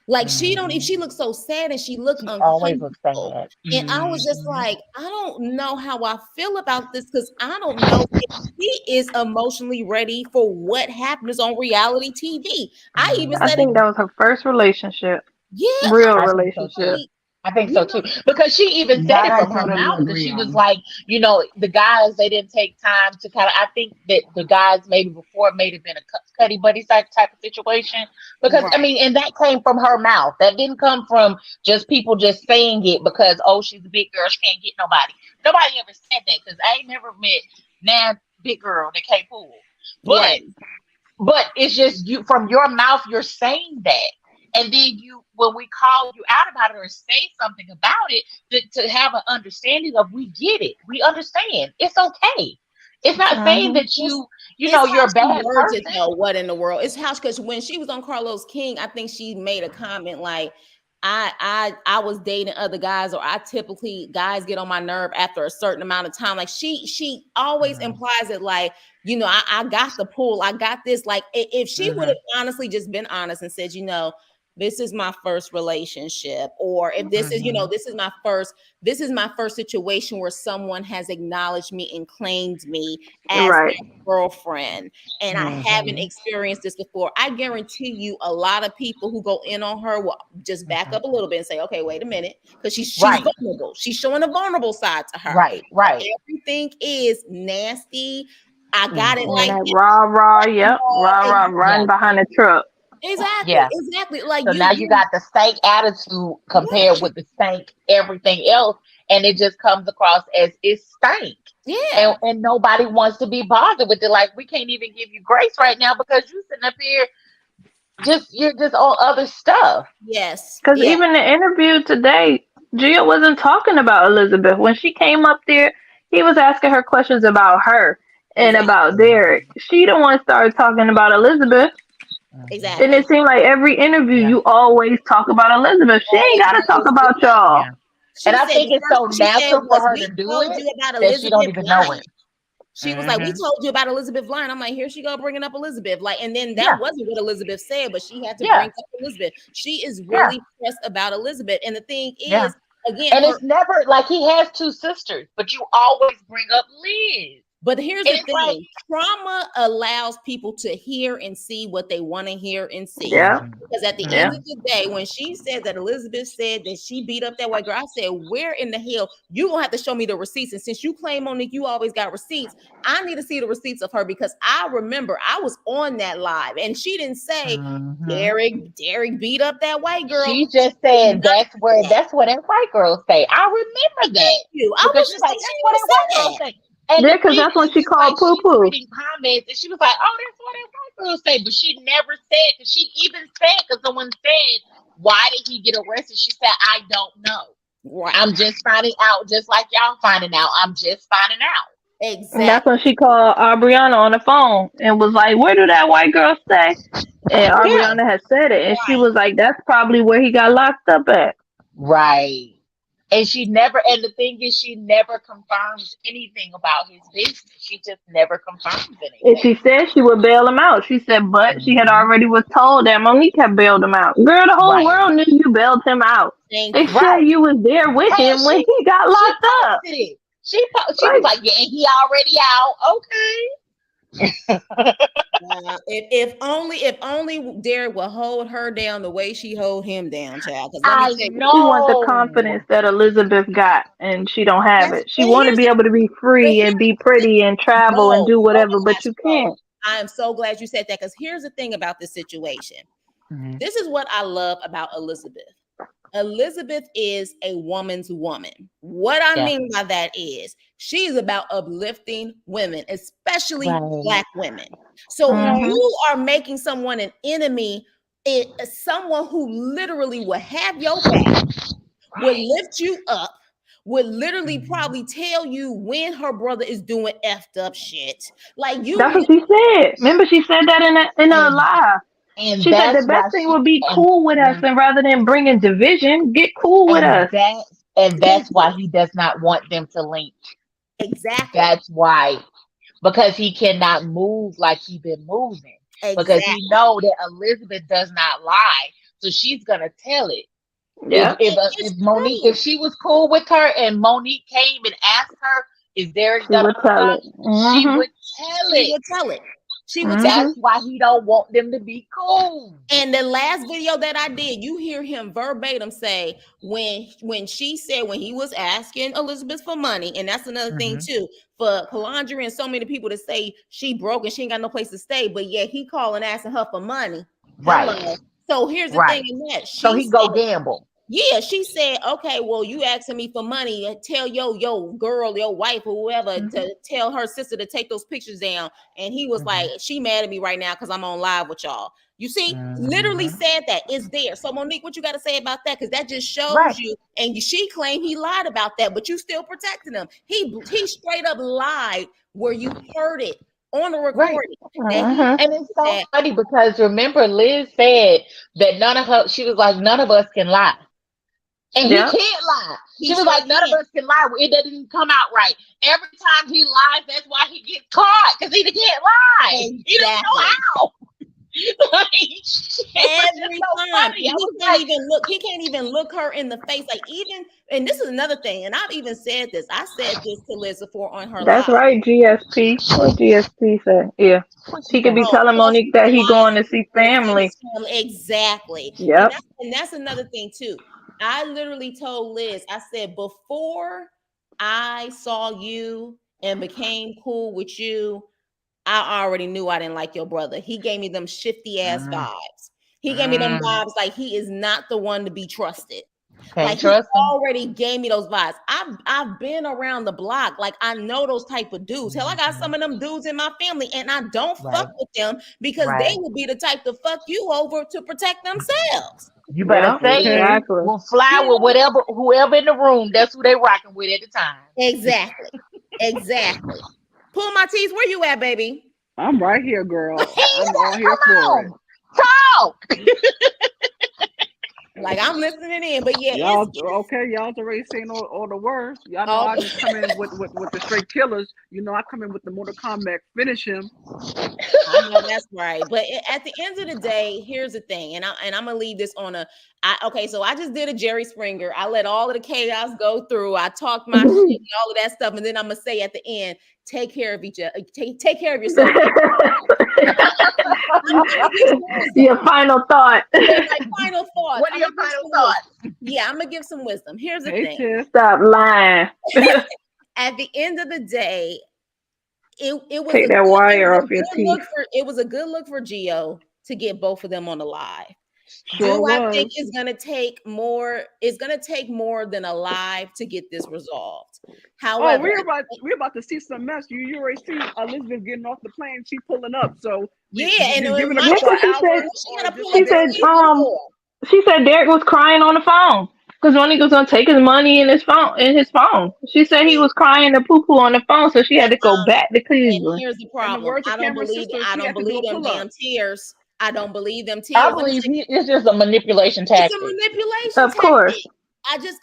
Like she looks so sad and she looked uncomfortable. Always looks sad. And I was just like, I don't know how I feel about this, because I don't know if she is emotionally ready for what happens on reality TV. I think that was her first relationship. Yeah, real relationship. I think so too, because she even said it from her mouth that she was like, the guys, they didn't take time to kind of. I think that the guys maybe before may have been a cuddy buddy type of situation, because I mean, and that came from her mouth. That didn't come from just people just saying it because she's a big girl, she can't get nobody. Nobody ever said that, because I ain't never met big girl that can't pull. But it's just you from your mouth, you're saying that. And then when we call you out about it or say something about it, to have an understanding of, we get it, we understand, it's okay. It's not saying that you're a bad person. What in the world? It's how, because when she was on Carlos King, I think she made a comment like, I was dating other guys, or guys get on my nerve after a certain amount of time. Like she always implies it, like, I got the pull, I got this. Like if she would have honestly just been honest and said, this is my first relationship, or if this is, this is my first situation where someone has acknowledged me and claimed me as their girlfriend, and I haven't experienced this before. I guarantee you a lot of people who go in on her will just back up a little bit and say, okay, wait a minute, because she's vulnerable. She's showing a vulnerable side to her. Right. Everything is nasty. I got it like rah, run behind the truck. Exactly. Like, so now you got the stank attitude compared with the stank everything else, and it just comes across as it's stank. Yeah. And nobody wants to be bothered with it. Like, we can't even give you grace right now because you sitting up here you're just on other stuff. Yes. Because even the interview today, Gia wasn't talking about Elizabeth. When she came up there, he was asking her questions about her and about Derek. She the one started talking about Elizabeth. Exactly. And it seemed like every interview you always talk about Elizabeth. She ain't got to talk about y'all. And I think it's so natural for her to do it that she don't even know it. She was like, we told you about Elizabeth lying. I'm like, here she go bringing up Elizabeth. Like, and then that wasn't what Elizabeth said, but she had to bring up Elizabeth. She is really pressed about Elizabeth. And the thing is, again, and it's never like he has two sisters, but you always bring up Liz. But here's the It's like, thing: trauma allows people to hear and see what they want to hear and see. Yeah. Because at the end of the day, when she said that Elizabeth said that she beat up that white girl, I said, where in the hell? You gonna have to show me the receipts. And since you claim, Monique, you always got receipts, I need to see the receipts of her, because I remember I was on that live and she didn't say Derek beat up that white girl. She just said that's what that white girl say. I remember that. Thank you. I Because was she's just like, like, that's she what didn't that white say girl that. say. And Yeah, the because thing that's what is, she it's called like poo she poo. reading comments and she was like, oh, that's what that white girl say. But she never said, because she even said, because someone said, why did he get arrested? She said, I don't know. Right. I'm just finding out, just like y'all finding out. I'm just finding out. Exactly. And that's when she called Aubriana on the phone and was like, where did that white girl stay? And Aubriana had said it. And she was like, that's probably where he got locked up at. Right. And she never, and the thing is, she never confirms anything about his business. She just never confirms anything. And she said she would bail him out. She said, but she had already was told that Monique had bailed him out. Girl, the whole world knew you bailed him out. They said you was there with him when he got locked up. It. She was like, yeah, and he already out. Okay. If only Derek would hold her down the way she hold him down, child. Because I know. She wants the confidence that Elizabeth got, and she don't have it. She want to be able to be free and be pretty and travel and do whatever, but you can't. I am so glad you said that, because here's the thing about this situation. This is what I love about Elizabeth. Elizabeth is a woman's woman. What I mean by that is she's about uplifting women, especially Black women. So you are making someone an enemy, someone who literally will have your back, would lift you up, would literally probably tell you when her brother is doing effed up shit. Like you. That's what she said. Remember, she said that in a live. And she said the best thing would be cool with us, and rather than bringing division, get cool with us. That's why he does not want them to link. Exactly. That's why, because he cannot move like he's been moving. Exactly. Because he know that Elizabeth does not lie, so she's gonna tell it. Yeah. If Monique, if she was cool with her, and Monique came and asked her, "Is Derek gonna lie?" She would tell it. She would tell it. She would. That's why he don't want them to be cool. And the last video that I did, you hear him verbatim say when she said, when he was asking Elizabeth for money, and that's another thing too, for Calandra and so many people to say she broke and she ain't got no place to stay, but yet he calling asking her for money. Right. Hello. So here's the thing in that. So he go gamble. Yeah, she said, okay, well, you asking me for money, tell your girl, your wife or whoever to tell her sister to take those pictures down. And he was like, she mad at me right now because I'm on live with y'all. You see, literally said that. It's there. So Monique, what you got to say about that? Because that just shows you, and she claimed he lied about that, but you still protecting him. He straight up lied where you heard it on the recording. And it's so funny because remember, Liz said that she was like, none of us can lie. And he can't lie. She was like, none of us can lie. It doesn't come out right. Every time he lies, that's why he gets caught, because he can't lie. Exactly. He doesn't know how. Every time he can't even look her in the face. Like, even, and this is another thing, and I've even said this. I said this to Liz before on her That's live. right, GSP. What GSP said. Yeah. He could be telling Monique that he going to see family. Exactly. Yep. And that's another thing too. I literally told Liz, I said, before I saw you and became cool with you, I already knew I didn't like your brother. He gave me them shifty ass vibes. He gave me them vibes like he is not the one to be trusted. Like he already gave me those vibes. I've been around the block. Like I know those type of dudes. Hell, I got some of them dudes in my family, and I don't fuck with them because they would be the type to fuck you over to protect themselves. You better say it. We'll fly with whoever in the room. That's who they rocking with at the time. Exactly. Exactly. Pull my teeth. Where you at, baby? I'm right here, girl. I'm all here for it. Talk. Like I'm listening in, but yeah, Y'all it's okay? Y'all's already saying all the words. Y'all know all. I just come in with the straight killers. You know I come in with the Mortal Kombat. Finish him. I know that's right. But at the end of the day, here's the thing, and I'm gonna leave this on a. Okay, so I just did a Jerry Springer. I let all of the chaos go through. I talked my shit and all of that stuff, and then I'm gonna say at the end, take care of each other. Take care of yourself. Your final thought. Yeah, my final thoughts. What are your final thoughts? Yeah, I'm gonna give some wisdom. Here's the Hey thing. Tiff. Stop lying. At the end of the day, it was Take that wire off your teeth. it was a good look for Gio to get both of them on the live. Sure Do I think was. it's gonna take more? It's gonna take more than a live to get this resolved. Oh, However, we're about to see some mess. You already see Elizabeth getting off the plane. She pulling up. So yeah, and you it giving a might couple she of said- hours. she or gotta just pull She up a the day? said, she said Derek was crying on the phone because Monique was gonna take his money in his phone. She said he was crying to poo poo on the phone, so she had to go back to and Cleveland. here's the In the problem. words of Cameron's sister, I she don't had to do believe a them pull up. damn tears. I don't believe them tears. I Let me believe say, it's just a manipulation it's a tactic. manipulation Of course. tactic.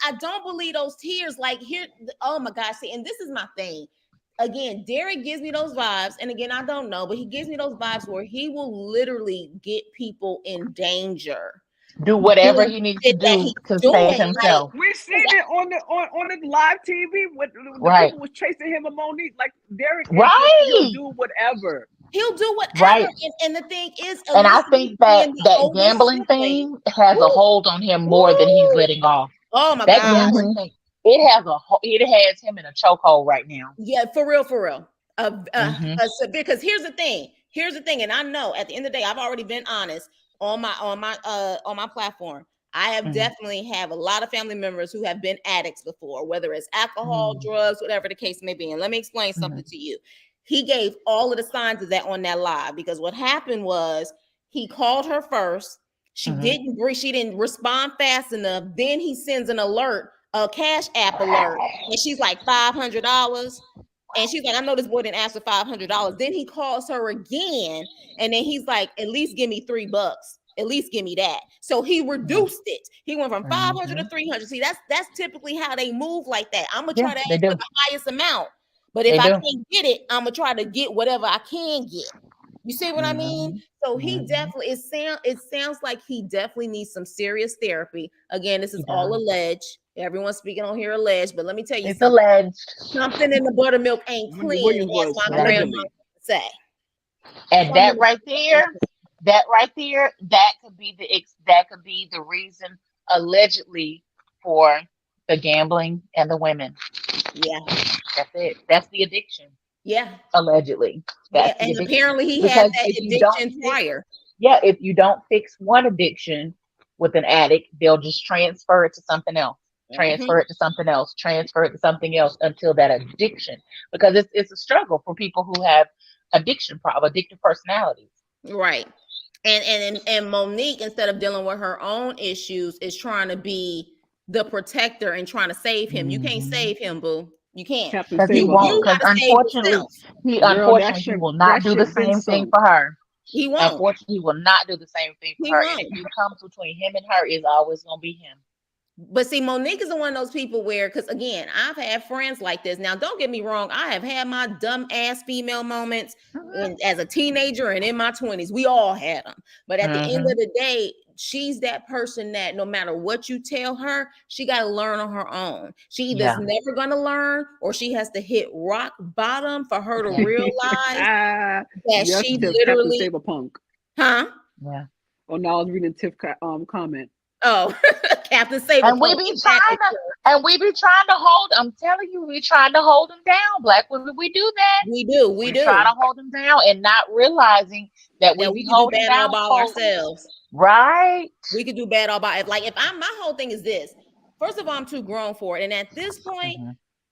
I don't believe those tears. Like here, oh my gosh. See, and this is my thing. Again, Derek gives me those vibes, and again, I don't know, but he gives me those vibes where he will literally get people in danger. Do whatever Doing he needs shit to that do he's to doing. save Like, himself. We seen it on the live TV with the Right. people was chasing him and Monique. Like Derek, is Right. just, he'll do whatever. he'll do whatever. Right. And the thing is, And I Elizabeth think being that the that oldest gambling sibling. thing has a hold on him more than he's letting off. Oh my That God. gambling thing, it has him in a chokehold right now. Yeah, for real, for real. Mhm. Because here's the thing. And I know at the end of the day, I've already been honest on my platform. I have Mhm. definitely have a lot of family members who have been addicts before, whether it's alcohol, Mhm. drugs, whatever the case may be. And let me explain something Mhm. to you. He gave all of the signs of that on that live because what happened was he called her first. She Mhm. she didn't respond fast enough. Then he sends an alert, a cash app alert, and she's like $500. And she's like, I know this boy didn't ask for $500. Then he calls her again, and then he's like, at least give me $3. At least give me that. So he reduced it. He went from 500 to 300. See, that's typically how they move like that. I'm gonna Yeah, try to ask they for do. the highest amount, but if They I do. can't get it, I'm gonna try to get whatever I can get. You see what I mean? Mhm. So he Mhm. definitely it sounds like he definitely needs some serious therapy. Again, this is He all does. alleged. Everyone's speaking on here alleged, but let me tell you It's something. alleged. Something in the buttermilk ain't Wendy clean, Williams as was my grandma allegedly. would say. And Something that right there, that could be the reason allegedly for the gambling and the women. Yeah, That's it. That's the addiction. yeah, Allegedly. yeah. That's the And addiction. apparently he had Because that if you don't addiction fix, prior. yeah, if you don't fix one addiction with an addict, they'll just transfer it to something else. Transfer it to something else, transfer it to something else until that addiction, because it's a struggle for people who have addictive personalities. Right. And Monique, instead of dealing with her own issues, is trying to be the protector and trying to save him. You can't Mhm. save him, boo. You can't. Captain Because he You won't. Save-A-Hoe. Because gotta save unfortunately, yourself. Girl, that he shit will not do the been same thing sunk. for her. He won't. Unfortunately, he will not do the same thing for He her. And if won't. it comes between him and her, it's always gonna be him. But see, Monique is one of those people where, because again, I've had friends like this. Now, don't get me wrong, I have had my dumb ass female moments as a teenager and in my 20s. We all had them. But at the end of the day, she's that person that no matter what you tell her, she got to learn on her own. She either is never going to learn or she has to hit rock bottom for her to realize that Yes, she Tiff, Captain literally, Save-A-Punk. huh? Yeah. Oh, now I was reading Tiff comment. Oh, Captain Saber. And we be trying to hold. I'm telling you, we trying to hold them down. Black women, we do that. We do. We try to hold them down and not realizing that we That be we can do holding bad all down by folks. ourselves. Right. We could do bad all by it. Like if I'm my whole thing is this. First of all, I'm too grown for it. And at this point,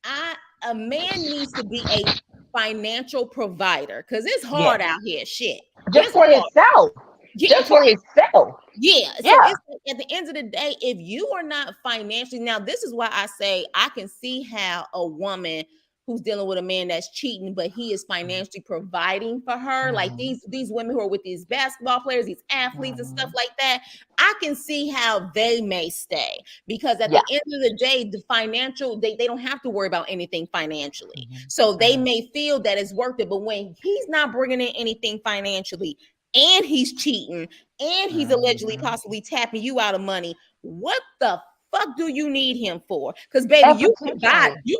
a man needs to be a financial provider because it's hard out here. Shit. Just It's for hard. himself. Yeah, Just for himself. yeah. So it's at the end of the day, if you are not financially, now this is why I say I can see how a woman who's dealing with a man that's cheating, but he is financially providing for her. Like these women who are with these basketball players, these athletes and stuff like that, I can see how they may stay, because at the end of the day, the financial, they don't have to worry about anything financially. So they may feel that it's worth it, but when he's not bringing in anything financially and he's cheating and he's allegedly possibly tapping you out of money, what the fuck do you need him for? Because baby, you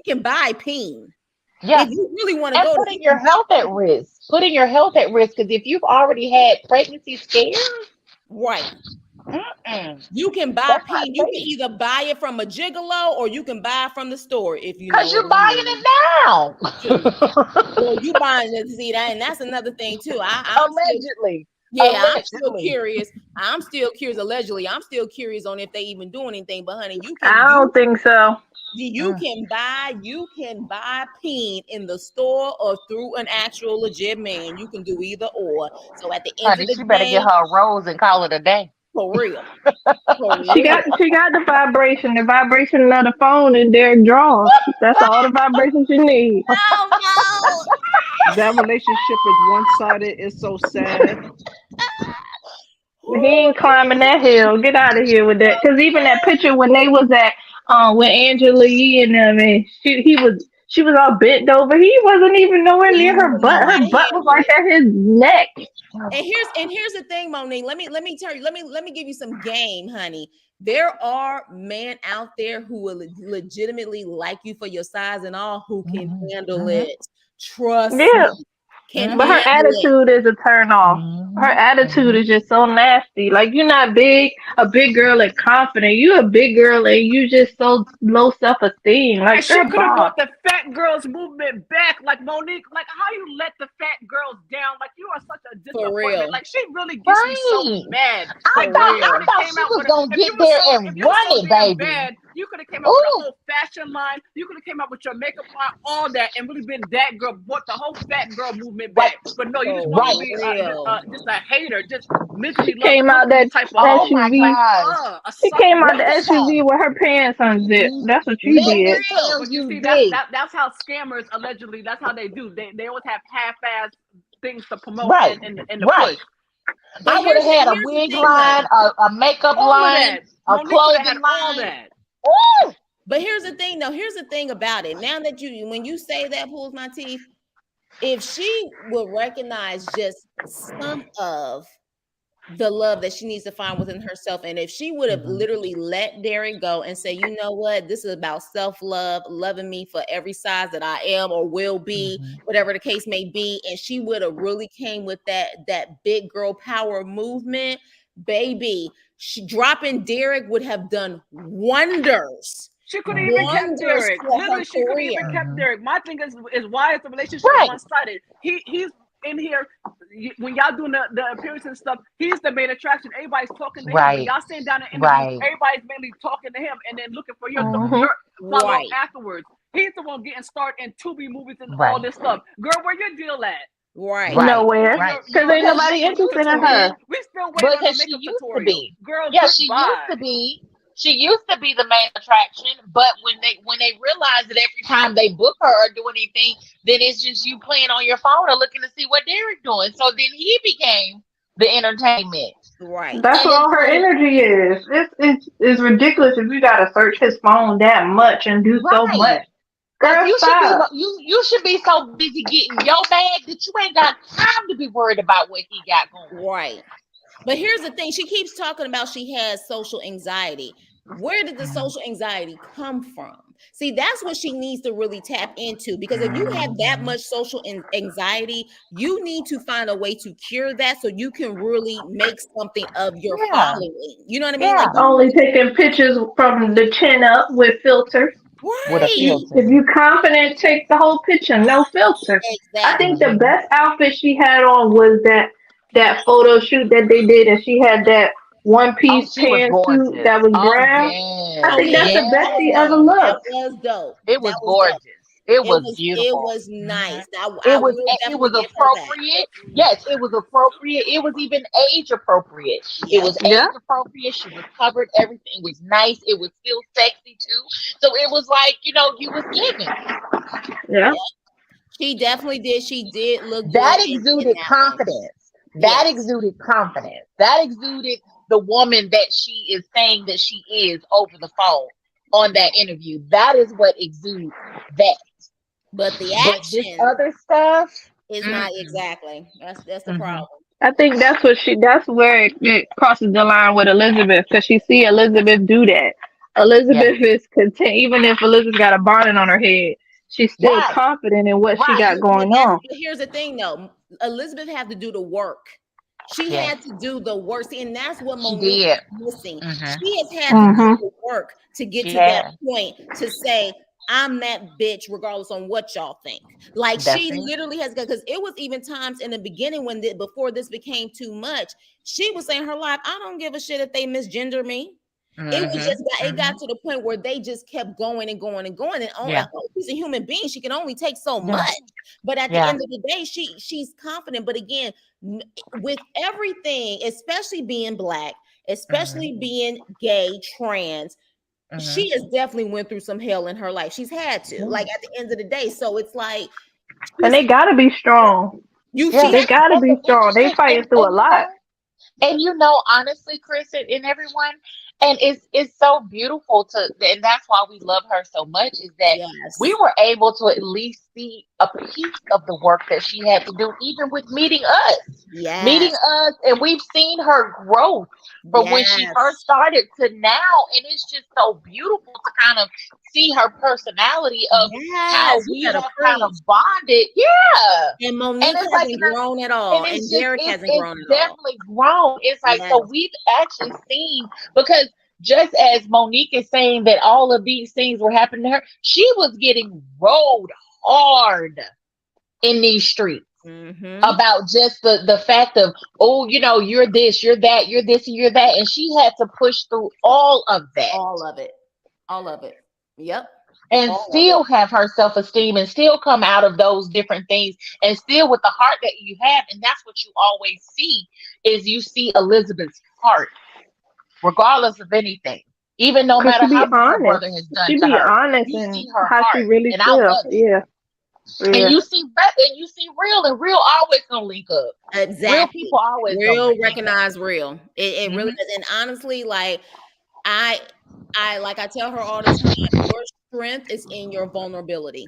can buy peen. Yeah. If you really want to And go, putting your health at risk. Putting your health at risk, because if you've already had pregnancy scares, right. You can buy peen. You can either buy it from a gigolo or you can buy it from the store if you know. Because you're buying it now. Well, you buying it to see that, and that's another thing too. Allegedly. I'm still curious. Allegedly, I'm still curious on if they even doing anything. But honey, I don't think so. You can buy peen in the store or through an actual legit man. You can do either or. So at the end of the day, better get her a rose and call it a day. For real. She got the vibration of the phone and Derek draws. That's all the vibration she needs. Oh no. That relationship is one-sided. It's so sad. He ain't climbing that hill. Get out of here with that. Because even that picture when they was at with Angela Yee and them, and she was all bent over. He wasn't even nowhere near her butt. Her butt was like at his neck. And here's the thing, Monique. Let me tell you. Let me give you some game, honey. There are men out there who will legitimately like you for your size and all, who can handle it. Trust me. But her attitude is a turn off. Her attitude is just so nasty. Like, you're not big, a big girl and confident. You a big girl and you just so low self-esteem. Like, she could have brought the fat girls movement back. Like, Monique, like, how you let the fat girls down? Like, you are such a disappointment. Like, she really gets me so mad. I thought she was going to get there and run it, baby. Bad, you could have came up with a whole fashion line. You could have came up with your makeup line, all that, and really been that girl, brought the whole fat girl movement back. But no, you just want to be just a hater, just mentally. Came out that type of SUV. She came out the SUV with her pants unzipped. That's what you did. That's how scammers allegedly. That's how they do. They always have half-ass things to promote in the push. I would have had a wig line, a makeup line, a clothing line. But here's the thing, though. Here's the thing about it. Now that when you say that, pulls my teeth. If she will recognize just some of the love that she needs to find within herself, and if she would have literally let Derek go and say, you know what, this is about self-love, loving me for every size that I am or will be, whatever the case may be, and she would have really came with that big girl power movement, baby, dropping Derek would have done wonders. She could have even kept Derek. Literally, she could have even kept Derek. My thing is why is the relationship one-sided? He's in here when y'all doing the appearance and stuff. He's the main attraction. Everybody's talking to him. When y'all sitting down in interviews, everybody's mainly talking to him and then looking for your follow afterwards. He's the one getting started in Tubi movies and all this stuff. Girl, where your deal at? Nowhere. Because ain't nobody interested in her. We still waiting on the makeup tutorial. Girl, she used to be. She used to be the main attraction, but when they realize that every time they book her or do anything, then it's just you playing on your phone or looking to see what Derek's doing. So then he became the entertainment. That's what all her energy is. It's ridiculous if you gotta search his phone that much and do so much. Girl, you should be so busy getting your bag that you ain't got time to be worried about what he got going. But here's the thing. She keeps talking about she has social anxiety. Where did the social anxiety come from? See, that's what she needs to really tap into, because if you have that much social anxiety, you need to find a way to cure that so you can really make something of your following. You know what I mean? Like, only taking pictures from the chin up with filters. If you confident, take the whole picture, no filter. I think the best outfit she had on was that photo shoot that they did, and she had that one-piece pantsuit that was brown. I think that's the best she ever looked. That was dope. It was gorgeous. It was beautiful. It was nice. It was appropriate. Yes, it was appropriate. It was even age appropriate. It was age appropriate. She was covered. Everything was nice. It was still sexy too. So it was like, you was giving. Yeah. She definitely did. She did look That good in exuded that one. confidence. That Yes. exuded confidence. That exuded the woman that she is saying that she is over the phone on that interview. That is what exudes that. But the But this action other stuff, is not exactly. That's the mm-hmm. problem. I think that's where it crosses the line with Elizabeth, because she see Elizabeth do that. Elizabeth is content, even if Elizabeth got a bonnet on her head, she's still Right, confident in what she right. got going on. But here's the thing, though. Elizabeth had to do the work. She Yes, had to do the work. See, and that's what she Monique did. is missing. Mm-hmm. She has had to do Mm-hmm. the work to get She to that has. point to say, I'm that bitch, regardless on what y'all think. Like That's she it. literally has got, because it was even times in the beginning when before this became too much, she was saying her life, I don't give a shit if they misgender me. It was just it got to the point where they just kept going and going and going. And Yeah, she's a human being. She can only take so yeah, much. But at the yeah. end of the day, she's confident. But again, with everything, especially being black, especially being gay, trans, Mm-hmm. she has definitely went through some hell in her life. She's had to, like at the end of the day. So it's like And they gotta be strong. Yeah. she They has gotta And be the strong. They interesting, fighting through a lot. and honestly, Chris and everyone, and it's so beautiful and that's why we love her so much, is that we yes, were able to at least see a piece of the work that she had to do, even with meeting yes, and we've seen her growth from when she first yes, started to now, and it's just so beautiful to kind of see her personality of how yes. You we better have kind preach. of bonded. Yeah. And And Monique it's like, hasn't grown at and all, it's and just Derek hasn't it's grown at all. definitely grown. It's like, Yes, so we've actually seen, because just as Monique is saying that all of these things were happening to her, she was getting rolled hard in these streets about just the fact of, oh, you're this, you're that, you're this, and you're that, and she had to push through all of that all of it, all of it. Yep, and all of it. still have her self-esteem and still come out of those different things and still with the heart that you have. And that's what you always see, is you see Elizabeth's heart regardless of anything, even no Cause matter she be how much her honest. brother has done She to be her. honest You in see her how she heart, really and I feel. love it. Yeah. And Yeah. you see real, and real always gonna link up. Exactly. Real people always gonna Real link up. recognize real. It really is. And honestly, like I like I tell her all the time, your strength is in your vulnerability.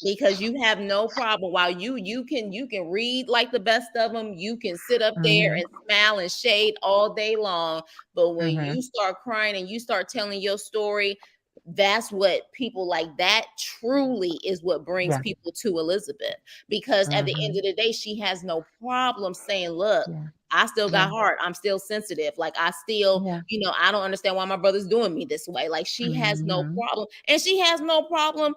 Because you have no problem, while you can read like the best of them, you can sit up there and smile and shade all day long, but when you start crying and you start telling your story, that's what people like, that truly is what brings Yeah. people to Elizabeth. Because at the end of the day, she has no problem saying, look, Yeah. I still got Yeah. heart. I'm still sensitive. Like I still, Yeah. I don't understand why my brother's doing me this way. Like she has no problem. And she has no problem,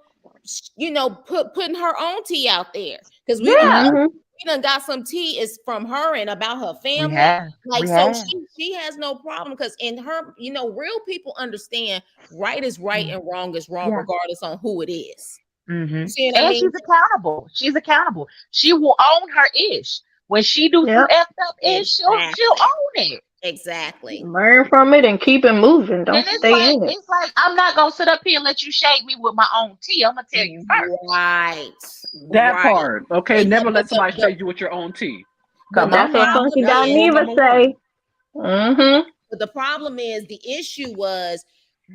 putting her own tea out there. Because we Yeah. done got some tea is from her and about her We family. have. Like, We so have. she has no problem, because in her, real people understand right is right and wrong is wrong, Yeah. regardless on who it is. And See what I mean? she's accountable. She's accountable. She will own her ish. When she do some Yep. effed up ish, she'll own it. Exactly. Learn from it and keep it moving. Don't And stay in it. it's like, I'm not gonna sit up here and let you shade me with my own tea. I'm gonna tell you first. Right. That Right. part. Okay. And Never but let somebody the- shade you with your own tea. but Come the on That's what now. Funky problem is- Dineva say. But the problem is, the issue was,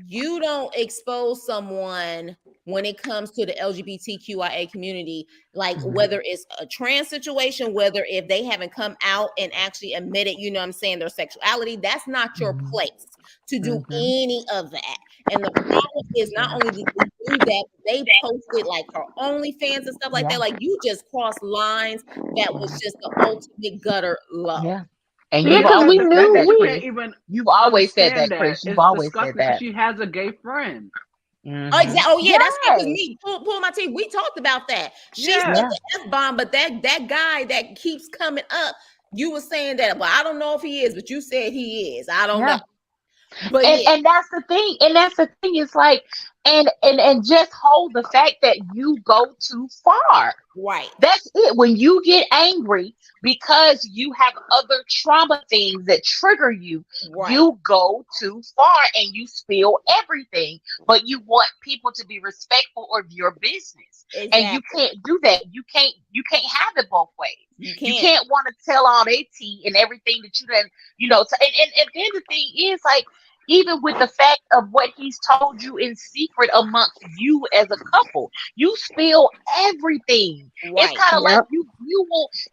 you don't expose someone when it comes to the LGBTQIA community, like whether it's a trans situation, whether if they haven't come out and actually admitted, their sexuality, that's not your place to do any of that. And the problem is, not only did they do that, they posted like her OnlyFans and stuff like that. Like, you just crossed lines that was just the ultimate gutter low. Yeah. And Yeah, you've because we always said knew that, You we. can't Chris. even You've always said understand that, Chris. You've It's always said disgusting because that. she has a gay friend. Oh, exactly. Oh, yeah, that's right. 'Cause Yes. me, pull my teeth. We talked about that. She Yeah. said the F-bomb, but that guy that keeps coming up, you were saying that, well, I don't know if he is, but you said he is. I don't know. But And that's the thing. And that's the thing. It's like, and just hold the fact that you go too far. Right. That's it. When you get angry because you have other trauma things that trigger you, Right. you go too far and you spill everything. But you want people to be respectful of your business. Exactly. And you can't do that. You can't have it both ways. You You can't. can't want to tell all their tea and everything that you done, and then the thing is, like, even with the fact of what he's told you in secret amongst you as a couple, you spill everything. It's Right. kind of like Yep.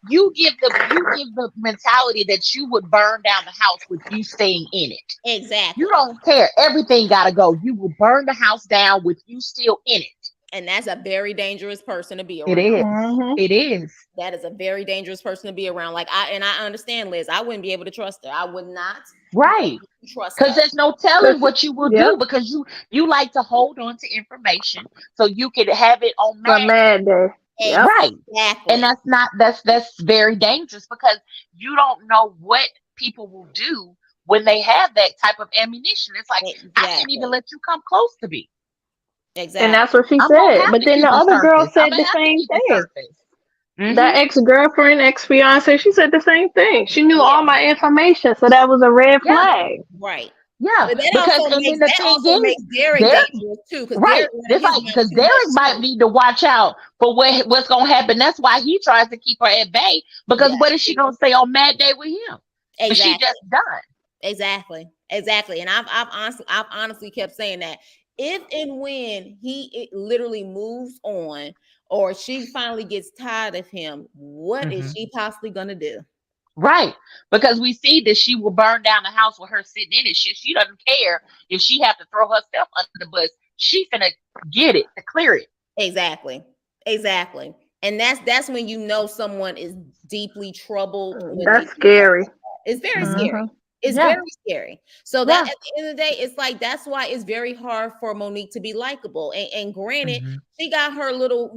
you give the mentality that you would burn down the house with you staying in it. Exactly. You don't care. Everything gotta go. You will burn the house down with you still in it. And that's a very dangerous person to be It around. is. Mhm. It is. That is a very dangerous person to be around. Like I understand, Liz. I wouldn't be able to trust her. I would not Right. trust Because her. there's no telling Cause what you will yep, do, because you like to hold on to information so you can have it on for Mad. Mad Day. Yep. Right. Exactly. And that's very dangerous, because you don't know what people will do when they have that type of ammunition. It's like, I can't even Exactly. let you come close to me. And Exactly. that's what she I'm gonna said. have But to then the keep it other girl surface. I'm said gonna the have to same keep it thing. surface. That ex-girlfriend, ex-fiance, she said the same thing. She knew all Yeah. my information, so that was a red Yeah. flag. Right. Yeah. But Because and then the that thing also is, makes Derek Derek, dangerous too, because right. Derek wanted It's his like, mouth because too Derek much might too. need to watch out for what's gonna happen. That's why he tries to keep her at bay. Because Yeah. what is she gonna say on Mad Day with him? She Exactly. just done. Exactly. And I've honestly kept saying that if and when it literally moves on, or she finally gets tired of him, what is she possibly gonna do? Right. Because we see that she will burn down the house with her sitting in it. She doesn't care if she have to throw herself under the bus. She finna get it to clear it. Exactly. And that's when you know someone is deeply troubled, when they That's do stuff scary. like that. It's very Mhm. scary. Hmm. It's Yeah. very scary. So that Yeah. at the end of the day, it's like that's why it's very hard for Monique to be likable. And granted, Mhm. she got her little,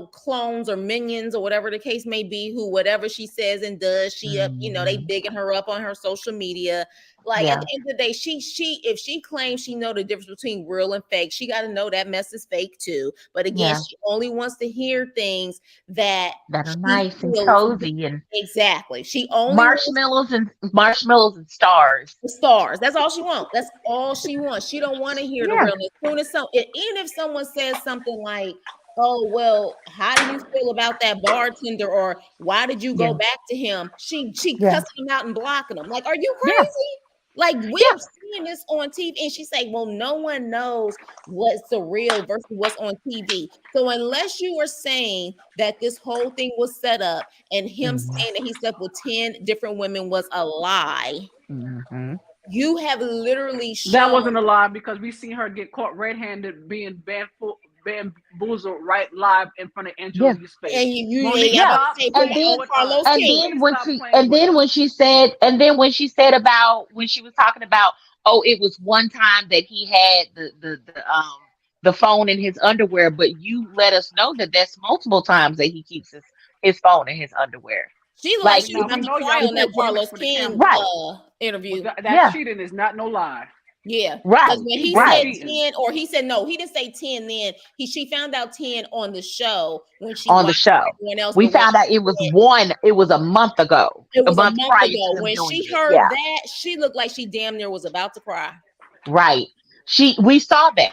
clones or minions or whatever the case may be, who whatever she says and does, she up, they Mhm. bigging her up on her social media. Like at Yeah. the end of the day, she if she claims she know the difference between real and fake, she got to know that mess is fake too. But again, Yeah. she only wants to hear things that That are she nice and feels cozy and exactly. She only wants marshmallows and stars. the stars. That's all she wants. That's all she wants. She don't want to hear the Yeah. real. As soon as even if someone says something like, "Oh well, how do you feel about that bartender?" or "Why did you Yeah. go back to him?" She Yeah. cussing him out and blocking him. Like, are you Yeah. crazy? Like Yeah. we're seeing this on TV, and she say, "Well, no one knows what's the real versus what's on TV." So unless you are saying that this whole thing was set up, and him Mhm. saying that he slept with 10 different women was a lie, Mhm. you have literally That shown, wasn't a lie, because we seen her get caught red-handed being bamboozled right live in front of Yeah. Angelia's face. and you Monique, yeah, about Yeah. to stop say put And that playing then on with us. Carlos and King. then Please when stop she playing with us. said when she was talking about, oh, it was one time that he had the phone in his underwear, but you let us know that that's multiple times that he keeps his phone in his underwear. She looked like Like, she was Now we about to know cry y'all on that cheat women Carlos for the King cameras. right. interview. But that Yeah. cheating is not no lie. Yeah, because Right. when He he been said Right. cheating. 10, or he said no, he didn't say 10 then. She found out 10 on the show when she On the watched show. everyone else. We But when found out it was a month ago. it A was a month month prior to ago, them when doing she it. heard Yeah. that, she looked like she damn near was about to cry. Right. We saw that.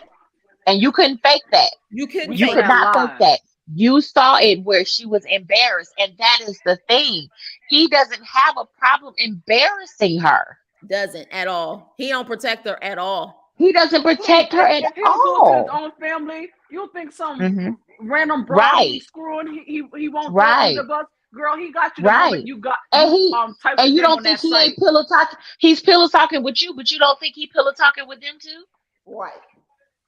And you couldn't fake that. You couldn't We You saw fake could that it. not fake live. that. You saw it where she was embarrassed. And that is the thing. He doesn't have a problem embarrassing her. Doesn't at all. He don't protect her at all. He doesn't Please, protect her at if he was doing it to his all. own family, you think some Hmm. random broad Right. he's screwing, he won't throw under the Right. bus? Girl, he got you the moment Right. And you typed and his you name don't on think that he ain't site. pillow talking? He's pillow talking with you, but you don't think he pillow talking with them too? Right.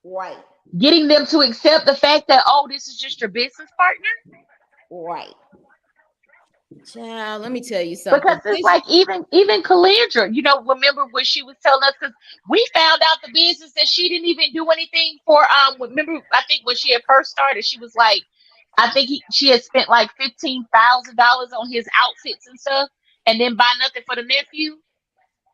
Right. Getting them to accept the fact that, oh, this is just your business partner? Right. Child, let me tell you something. Because it's like, even Calandra, remember when she was telling us, because we found out the business that she didn't even do anything for. Remember, I think when she had first started, she was like, I think she had spent like $15,000 on his outfits and stuff, and then buy nothing for the nephew.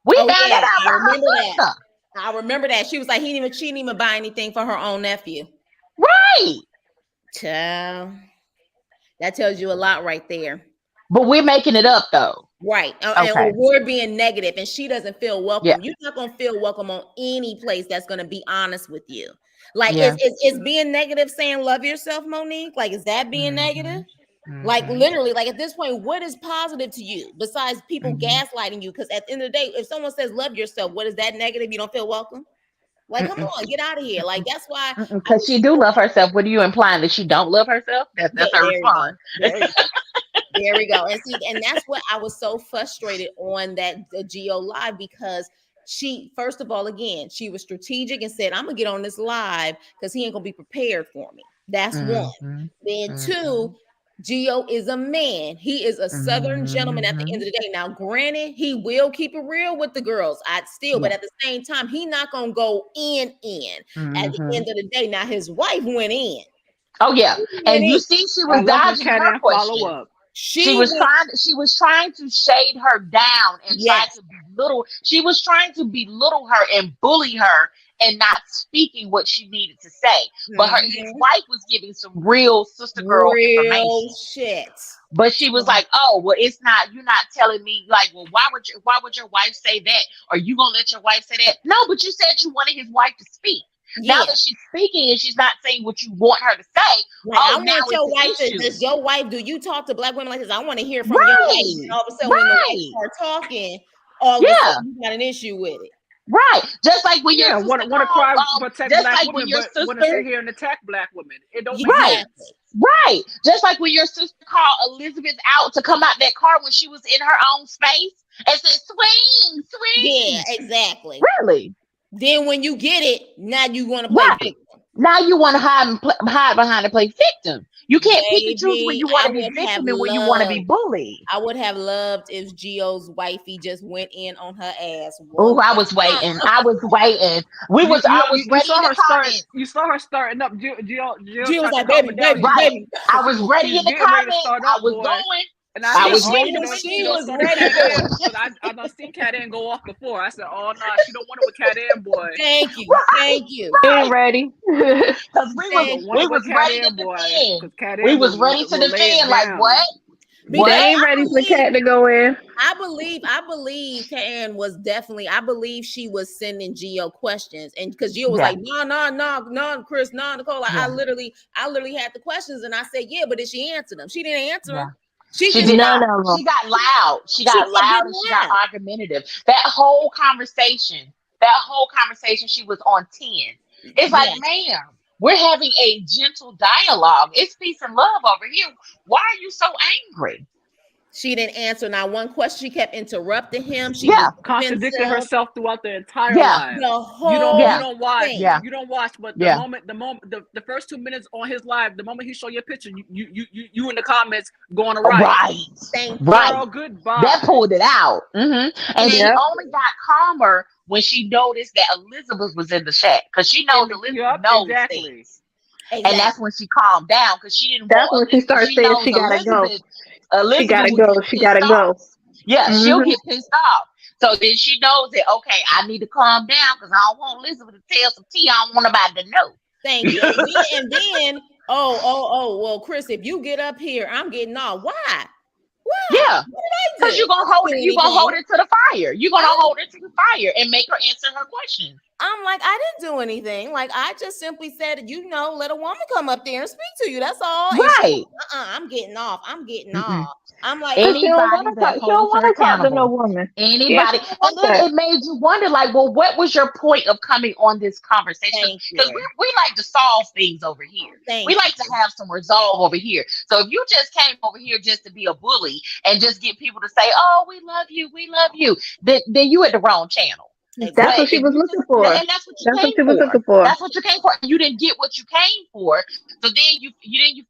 We Oh found yeah, that out I by remember her that. sister. I remember that. She was like, she didn't even buy anything for her own nephew. Right. Child. That tells you a lot right there. But we're making it up though. Right. Okay. And we're being negative and she doesn't feel welcome. Yeah. You're not going to feel welcome on any place that's going to be honest with you. Like, Yeah. is being negative saying love yourself, Monique? Like, is that being negative? Like, literally, like at this point, what is positive to you besides people gaslighting you? Because at the end of the day, if someone says love yourself, what is that negative? You don't feel welcome? Like, come on, get out of here. Like, that's why. Because she do love herself. What are you implying, that she don't love herself? That's her response. There we go. And see, and that's what I was so frustrated on the Geo live, because she, first of all, again, she was strategic and said, I'm gonna get on this live because he ain't gonna be prepared for me. That's one. Then two, Geo is a man. He is a Southern gentleman at the end of the day. Now, granted, he will keep it real with the girls. But at the same time, he not gonna go in at the end of the day. Now, his wife went in. Oh yeah, and you see, she was dodging her question. Up. She was trying to shade her down and try to belittle. She was trying to belittle her and bully her and not speaking what she needed to say. But his wife was giving some real sister girl information. Shit. But she was like, "Oh, well, it's not. You're not telling me. Like, well, why would your wife say that? Are you gonna let your wife say that? No, but you said you wanted his wife to speak. Now that she's speaking and she's not saying what you want her to say, like, I want your wife to. Does your wife? Do you talk to black women like this? I want to hear from your wife. And all of a sudden, when the wife start talking, all of a sudden you got an issue with it. Right, just like when your sister want to cry, protect black women, but want to sit here and attack black women. It don't make sense. Right. Just like when your sister called Elizabeth out to come out that car when she was in her own space and said, "Swing, swing." Yeah, exactly. Really. Then when you get it, now you want to play victim. Now you want to hide behind and play victim. You can't pick and choose when you want to be victim and when you want to be bullied. I would have loved if Geo's wifey just went in on her ass. Oh, I was waiting. I was waiting. I was ready in the comments. You saw her starting up. Geo was like, baby. I was ready in the comments. I was going. And I was ready. She was ready. But I done seen Cat Ann go off before. I said, "Oh no, she don't want it with Cat Ann, boy." Thank you. Ain't ready. Because we was ready to defend. We was ready to defend. Like what? They ain't ready for Cat to go in. I believe Cat Ann was definitely. I believe she was sending Geo questions, and because Geo was like, no, Chris, no, Nicole. Like, I literally had the questions, and I said, yeah, but did she answer them? She didn't answer them. She did not. She got loud. She got loud and she got argumentative. That whole conversation, she was on 10. It's like, ma'am, we're having a gentle dialogue. It's peace and love over here. Why are you so angry? She didn't answer not one question. She kept interrupting him. She contradicted herself throughout the entire live. The whole you don't watch. thing. You don't watch. But the first 2 minutes on his live, the moment he show your picture, you in the comments going right. Thank you. Girl, goodbye. That pulled it out. And she only got calmer when she noticed that Elizabeth was in the chat, because she knows Elizabeth knows things. Exactly. And that's when she calmed down, because she didn't. That's when she started saying she gotta go. She gotta go. Yeah, she'll get pissed off. So then she knows that, okay, I need to calm down because I don't want Elizabeth to tell some tea I don't want nobody to know. Thank you. And then, well, Chris, if you get up here, I'm getting off. Why? Yeah, because you're gonna hold it. You're gonna hold it to the fire. You're gonna hold it to the fire and make her answer her questions. I'm like, I didn't do anything. Like, I just simply said, let a woman come up there and speak to you. That's all. Right. I'm getting off. I'm like, anybody that holds her accountable. To no woman. Anybody. And then it made you wonder, like, well, what was your point of coming on this conversation? Because we like to solve things over here. We like to have some resolve over here. So if you just came over here just to be a bully and just get people to say, "Oh, we love you, then you at the wrong channel. That's what she was looking for. And that's what you came for. That's what you came for. You didn't get what you came for. So then you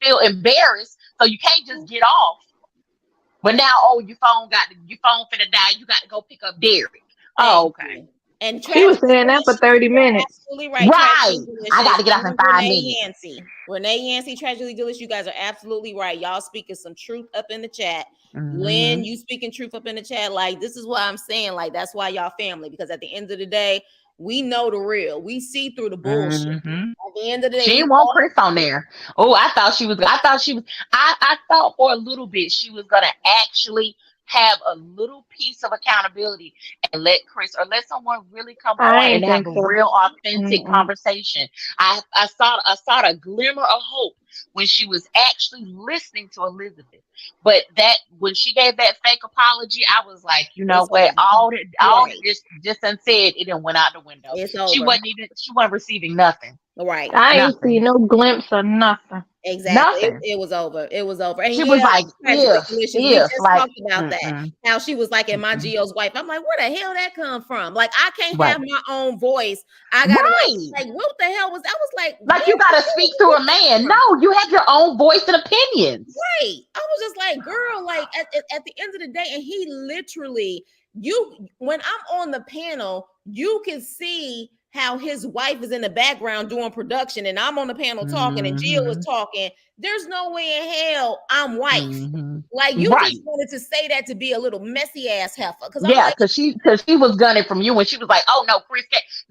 feel embarrassed. So you can't just get off. But now, your phone finna die. You got to go pick up Derek. Oh, okay. And she was saying that for 30 minutes. Absolutely right. Right. I got to get off in 5 minutes. Renee Yancey, Tragically Delicious. You guys are absolutely right. Y'all speaking some truth up in the chat. Lynn, you speaking truth up in the chat. Like, this is what I'm saying. Like, that's why y'all family. Because at the end of the day, We know the real. We see through the bullshit. Mm-hmm. At the end of the day, She we didn't want all Chris on there. Oh, I thought she was. I thought for a little bit she was gonna actually have a little piece of accountability and let Chris or let someone really come I on and ain't have think a so. real authentic Mm-mm. conversation. I saw a glimmer of hope when she was actually listening to Elizabeth. But that when she gave that fake apology, I was like, you know it's what? over. All Right. that just unsaid, it didn't went out the window. It's She over. wasn't receiving nothing. Right. I ain't see Nothing. no glimpse of nothing. Exactly. Nothing. It was over. It was over. And She yeah, was like, tragically delicious. We just like, talked about that. How she was like, "Am I Gio's wife?" I'm like, where the hell that come from? Like, I can't right, have my own voice. I gotta right. like what the hell was? I was like, Like where you gotta the hell speak did through a this come man. from? No, you have your own voice and opinions. Right. I was just like, girl, like at the end of the day, and he literally, when I'm on the panel, you can see how his wife is in the background doing production, and I'm on the panel talking, and Gio is Mm-hmm. talking. There's no way in hell I'm wife. Mm-hmm. Like, you Right. just wanted to say that to be a little messy ass heifer. Because I'm Yeah, like, because she was gunning from you when she was like, "Oh no, Chris,"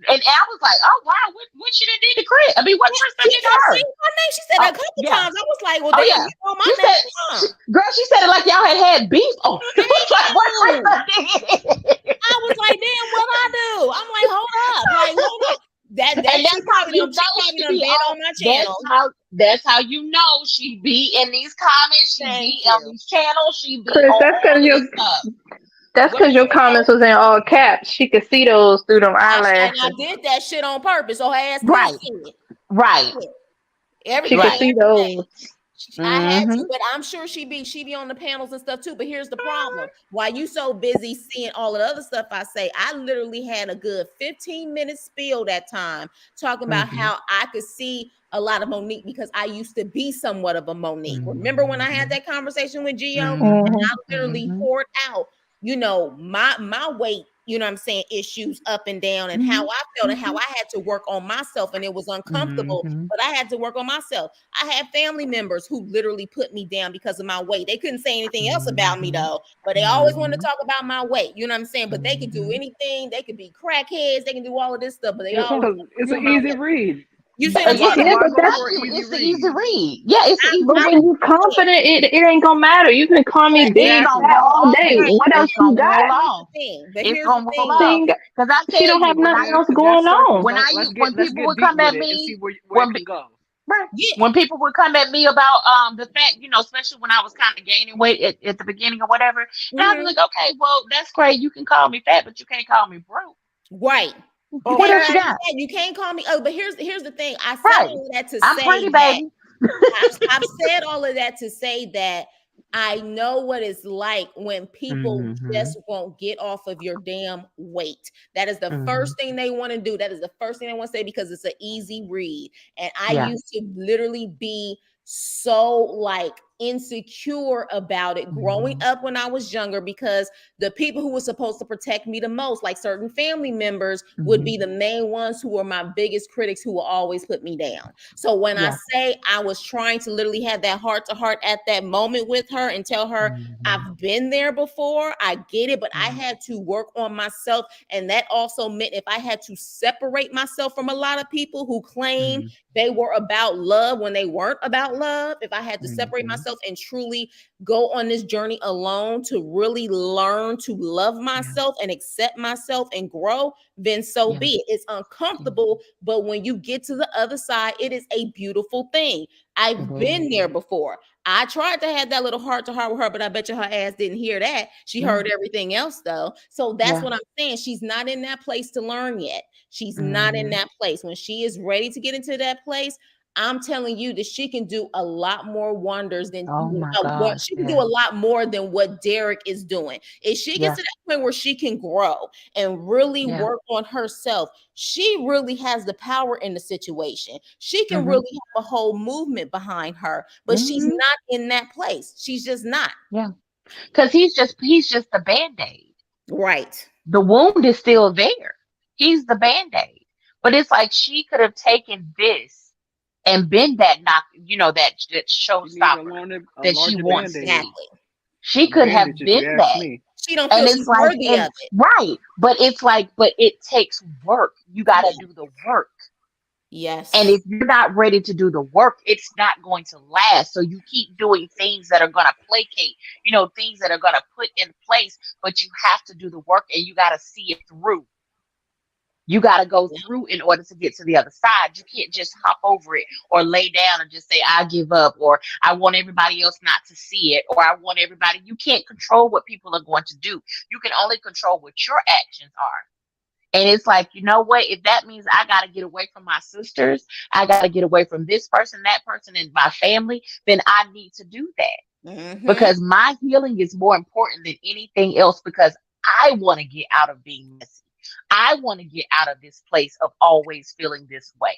and I was like, "Oh wow, what she done did to Chris? I mean, what Chris done she did to kept her?" saying my name. She said it Oh a couple yeah, times. I was like, well, oh damn, yeah. you know my She name, said, huh? "Girl," she said it like y'all had beef. Oh, it was like what Chris Damn. done did. I was like, damn, what I do? I'm like, hold up. That And she that's how probably you done, she know probably she done be been on. on my channel. That's how you know she be in these comments. She Thank be on you. these channels. She be Chris, on all of this stuff. that's What because your you comments was in all caps. She could see those through them and I eyelashes. did that shit on purpose, so her ass could Right, see it. right, She Everything, could right. see those. I had Mm-hmm. to, but I'm sure she be on the panels and stuff too. But here's the problem: while you so busy seeing all of the other stuff I say, I literally had a good 15-minute spiel that time talking about Mm-hmm. how I could see a lot of Monique because I used to be somewhat of a Monique. Remember when I had that conversation with Gio? Mm-hmm. I literally Mm-hmm. poured out, my weight, I'm saying, issues up and down, and how I felt and how I had to work on myself, and it was uncomfortable, Mm-hmm. but I had to work on myself. I had family members who literally put me down because of my weight. They couldn't say anything else about me though, but they always wanted to talk about my weight. You know what I'm saying? But they could do anything. They could be crackheads. They can do all of this stuff, but they always Because it's do an my easy weight. read. You see what I'm Yeah, saying? Yeah, Why but go that's for an easy it's the read? easy read. Yeah, it's the easy but when read. you confident, it ain't gonna matter. You can call me big It's Exactly. gonna fat roll all off. day. Right. What else It's you gonna got? roll Here's off. the thing. But It's here's the gonna roll thing, She, off. though. ain't got, Because I she tell don't you, have when nothing I else But going that's surface. on. Let's when get people deep would with come it at and me see where it when can go. right, Yeah. when people would come at me about the fact, especially when I was kind of gaining weight at the beginning or whatever, and I'd be like, okay, well, that's great. You can call me fat, but you can't call me broke. Right. You What can't else call you me got? that. You can't call me. Oh, but here's the thing. I said Right. all of that to I'm say pretty, that baby. I've said all of that to say that I know what it's like when people Mm-hmm. just won't get off of your damn weight. That is the Mm-hmm. first thing they want to do. That is the first thing they want to say because it's an easy read. And I Yeah. used to literally be so like insecure about it growing up when I was younger because the people who were supposed to protect me the most, like certain family members, would be the main ones who were my biggest critics who will always put me down. So when I Yeah. say I was trying to literally have that heart to heart at that moment with her and tell her I've been there before, I get it, but I had to work on myself. And that also meant if I had to separate myself from a lot of people who claim they were about love when they weren't about love, if I had to separate myself and truly go on this journey alone to really learn to love myself and accept myself and grow, then so be it. It's uncomfortable, but when you get to the other side, it is a beautiful thing. I've been there before. I tried to have that little heart to heart with her, but I bet you her ass didn't hear that. She heard everything else though. So that's what I'm saying. She's not in that place to learn yet. She's not in that place. When she is ready to get into that place, I'm telling you that she can do a lot more wonders than Oh my what gosh. she can do a lot more than what Derek is doing. If she gets Yeah. to that point where she can grow and really Yeah. work on herself, she really has the power in the situation. She can really have a whole movement behind her, but she's not in that place. She's just not. Yeah. Because he's just the band-aid. Right. The wound is still there. He's the band-aid. But it's like she could have taken this and been that You need showstopper a that she larger wants to band-aid. be. She A could have bandage, if you been ask that. me. She don't And feel it's she's like, worthy of and it. right, but it's like, but it takes work. You got to Yeah. do the work. And Yes. if you're not ready to do the work, it's not going to last. So you keep doing things that are going to placate, things that are going to put in place, but you have to do the work and you got to see it through. You got to go through in order to get to the other side. You can't just hop over it or lay down and just say, I give up, or I want everybody else not to see it, or I want everybody. You can't control what people are going to do. You can only control what your actions are. And it's like, you know what? If that means I got to get away from my sisters, I got to get away from this person, that person, and my family, then I need to do that. Mm-hmm. Because my healing is more important than anything else, because I want to get out of being messy. I want to get out of this place of always feeling this way.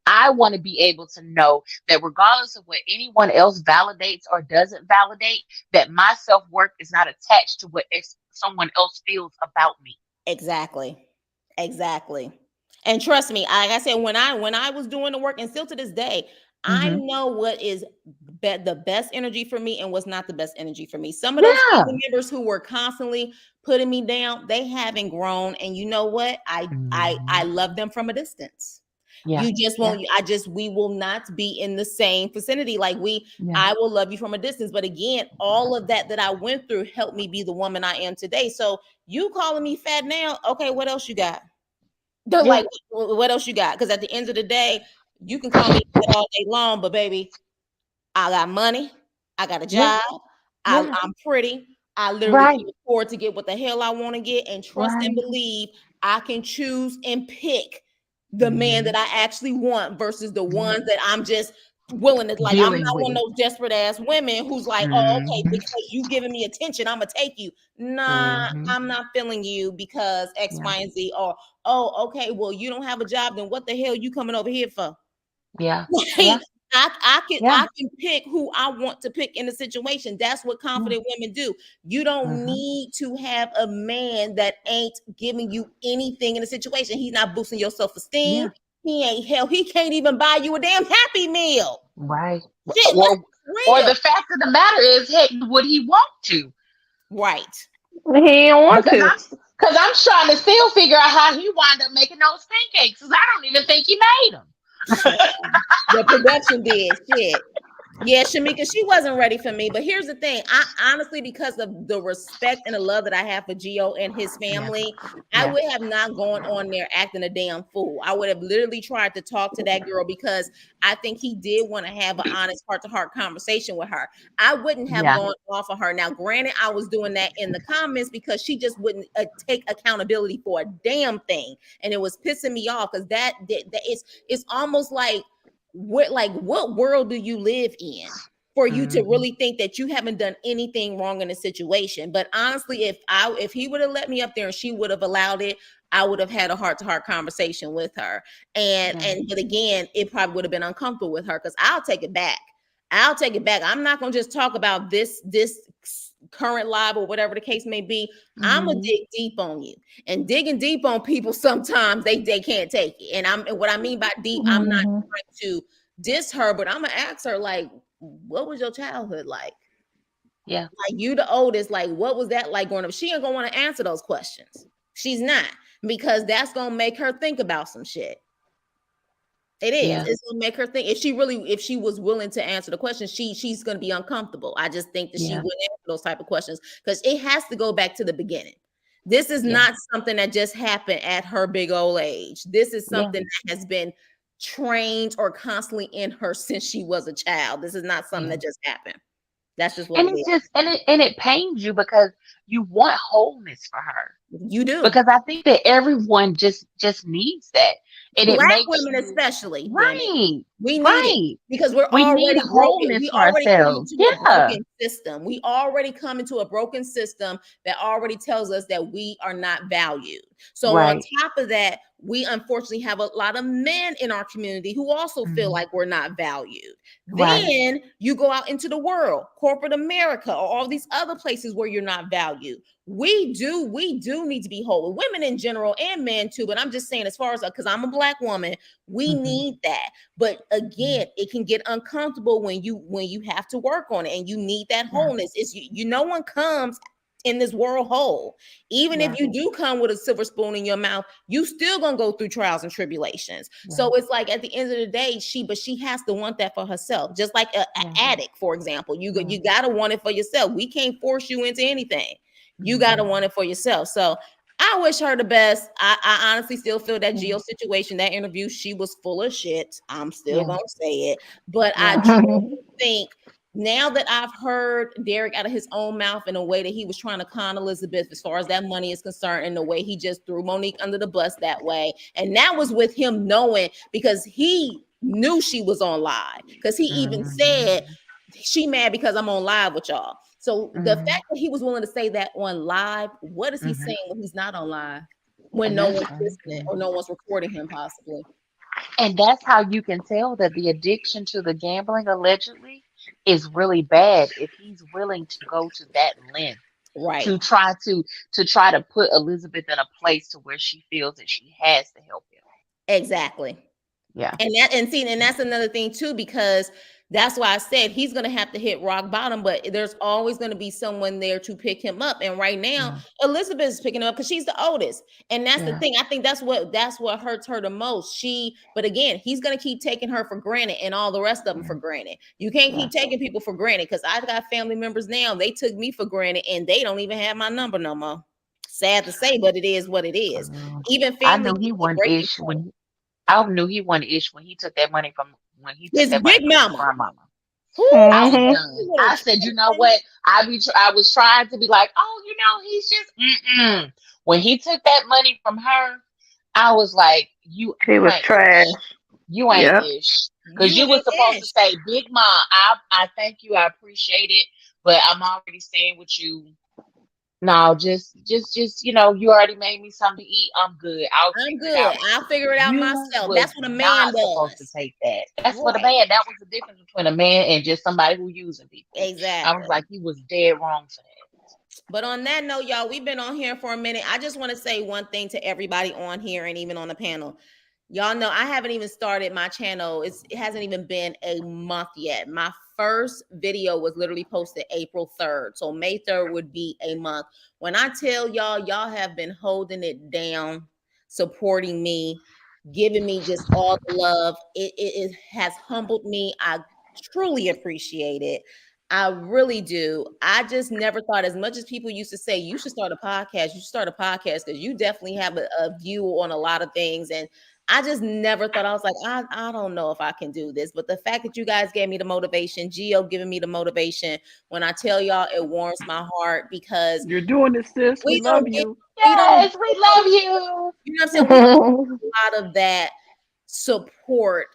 I want to be able to know that regardless of what anyone else validates or doesn't validate, that my self-worth is not attached to what someone else feels about me. Exactly. Exactly. And trust me, like I said, when I was doing the work, and still to this day, I Mm-hmm. know what is the best energy for me and what's not the best energy for me. Some of those Yeah. family members who were constantly putting me down, they haven't grown. And you know what? I Mm-hmm. love them from a distance. Yeah. You just Yeah. won't. We will not be in the same vicinity. Like Yeah. I will love you from a distance. But again, all of that I went through helped me be the woman I am today. So you calling me fat now? Okay, what else you got? They're Yeah. like, what else you got? Because at the end of the day, you can call me fat all day long, but baby, I got money, I got a Yeah. job, Yeah. I'm pretty, I literally Right. can afford to get what the hell I want to get, and trust and Right. believe I can choose and pick the man Mm-hmm. that I actually want versus the Yeah. ones that I'm just willing to, like, I'm Dealing not one of with. those desperate ass women who's like, oh, okay, Mm-hmm. because you giving me attention, I'm gonna take you. Nah, Mm-hmm. I'm not feeling you because X, Yeah. Y, and Z. Or, oh, okay, well, you don't have a job, then what the hell you coming over here for? Yeah. Like, Yeah. Yeah. I can pick who I want to pick in the situation. That's what Yeah. confident women do. You don't Mm-hmm. need to have a man that ain't giving you anything in the situation. He's not boosting your self-esteem. Yeah. He ain't hell. He can't even buy you a damn Happy Meal. Right. Shit, let's Or be real. the fact of the matter is, heck, would he want to? Right. He didn't want Because to. I'm trying to still figure out how he wound up making those pancakes, because I don't even think he made them. The production did shit. Yeah, Shamika, she wasn't ready for me. But here's the thing. I honestly, because of the respect and the love that I have for Gio and his Yeah. family, I Yeah. would have not gone on there acting a damn fool. I would have literally tried to talk to that girl because I think he did want to have an honest heart-to-heart conversation with her. I wouldn't have Yeah. gone off of her. Now, granted, I was doing that in the comments because she just wouldn't take accountability for a damn thing. And it was pissing me off because that it's almost like, what world do you live in for you to Mm-hmm. really think that you haven't done anything wrong in a situation? But honestly, if he would have let me up there and she would have allowed it, I would have had a heart-to-heart conversation with her. Yeah. But again, it probably would have been uncomfortable with her because I'll take it back. I'll take it back. I'm not gonna just talk about this current live or whatever the case may be. I'm gonna Mm-hmm. dig deep on you, and digging deep on people sometimes they can't take it. And what I mean by deep, I'm not Mhm. trying to diss her, but I'm gonna ask her, like, what was your childhood like? Yeah. Like, you the oldest, like, what was that like growing up? She ain't gonna want to answer those questions. She's not, because that's gonna make her think about some shit. It is. Yeah. It's gonna make her think. If she was willing to answer the question, she's gonna be uncomfortable. I just think that she Yeah. wouldn't answer those type of questions because it has to go back to the beginning. This is Yeah. not something that just happened at her big old age. This is Yeah. something that has been trained or constantly in her since she was a child. This is not something Yeah. that just happened. That's just what And it it's is. just, and it pains you because you want wholeness for her. You do. Because I think that everyone just needs that. And it Black makes women you especially, damn it. right. We need it Right. because we're We need already broken. wholeness We for already come ourselves. into a Yeah. broken system. We already come into a broken system that already tells us that we are not valued. So on Right. top of that, we unfortunately have a lot of men in our community who also feel Mhm. like we're not valued. Right. Then you go out into the world, corporate America, or all these other places where you're not valued. We do need to be whole. Women in general and men too, but I'm just saying, as far as, because I'm a Black woman, we Mhm. need that. But Mhm. again, it can get uncomfortable when you have to work on it, and you need that Yeah. wholeness. It's you no one comes in this world whole. Even Yeah. if you do come with a silver spoon in your mouth, you still gonna go through trials and tribulations. Yeah. So it's like at the end of the day, she has to want that for herself. Just like an Yeah. addict, for example, you Yeah. gotta want it for yourself. We can't force you into anything. You Mhm. gotta want it for yourself. So I wish her the best. I honestly still feel that Mhm. Gio situation, that interview, she was full of shit. I'm still Yeah. gonna say it, but I Yeah. truly think now that I've heard Derek out of his own mouth in a way that he was trying to con Elizabeth as far as that money is concerned, and the way he just threw Monique under the bus that way. And that was with him knowing, because he knew she was on live, because he even said, she mad because I'm on live with y'all. So the Mhm. fact that he was willing to say that on live, what is he Mhm. saying when he's not on live? When And no that's one's crazy. listening or no one's recording him, possibly. And that's how you can tell that the addiction to the gambling allegedly is really bad if he's willing to go to that length Right. to try to put Elizabeth in a place to where she feels that she has to help him. Exactly. Yeah. And that's another thing too, because that's why I said he's gonna have to hit rock bottom, but there's always gonna be someone there to pick him up. And right now, Elizabeth is picking him up because she's the oldest. And that's the thing. I think that's what hurts her the most. But again, he's gonna keep taking her for granted and all the rest of them for granted. You can't keep taking people for granted, because I've got family members now, they took me for granted and they don't even have my number no more. Sad to say, but it is what it is. Even I family knew he is a wasn't breaking ish point. I knew he wasn't ish when he took that money from His big his mama. grandmama. Who? I was Mhm. done. I said, you know what? I was trying to be like, oh, he's just mm-mm. When he took that money from her, I was like, He was ain't trash. ish. You ain't Yep. ish. Because You you was ain't supposed to ish. say, Big Mom, I thank you, I appreciate it, but I'm already staying with you. No, just you already made me something to eat. I'm good. I'll I'm figure it out good. I'll later. figure it out You myself. was That's what a man not supposed to does. take that. That's what a Right. man. That was the difference between a man and just somebody who using people. I was Exactly. like, he was dead wrong for that. But on that note, y'all, we've been on here for a minute. I just want to say one thing to everybody on here and even on the panel. Y'all know I haven't even started my channel. It hasn't even been a month yet. My first video was literally posted April 3rd. So May 3rd would be a month. When I tell y'all have been holding it down, supporting me, giving me just all the love. It has humbled me. I truly appreciate it. I really do. I just never thought, as much as people used to say, you should start a podcast, you should start a podcast because you definitely have a view on a lot of things. And I just never thought, I was like, I don't know if I can do this. But the fact that you guys gave me the motivation, Gio giving me the motivation, when I tell y'all, it warms my heart, because You're doing this, sis. We we love don't get, you. we don't, Yes, we love you. you know what I'm saying? We don't get a lot of that support,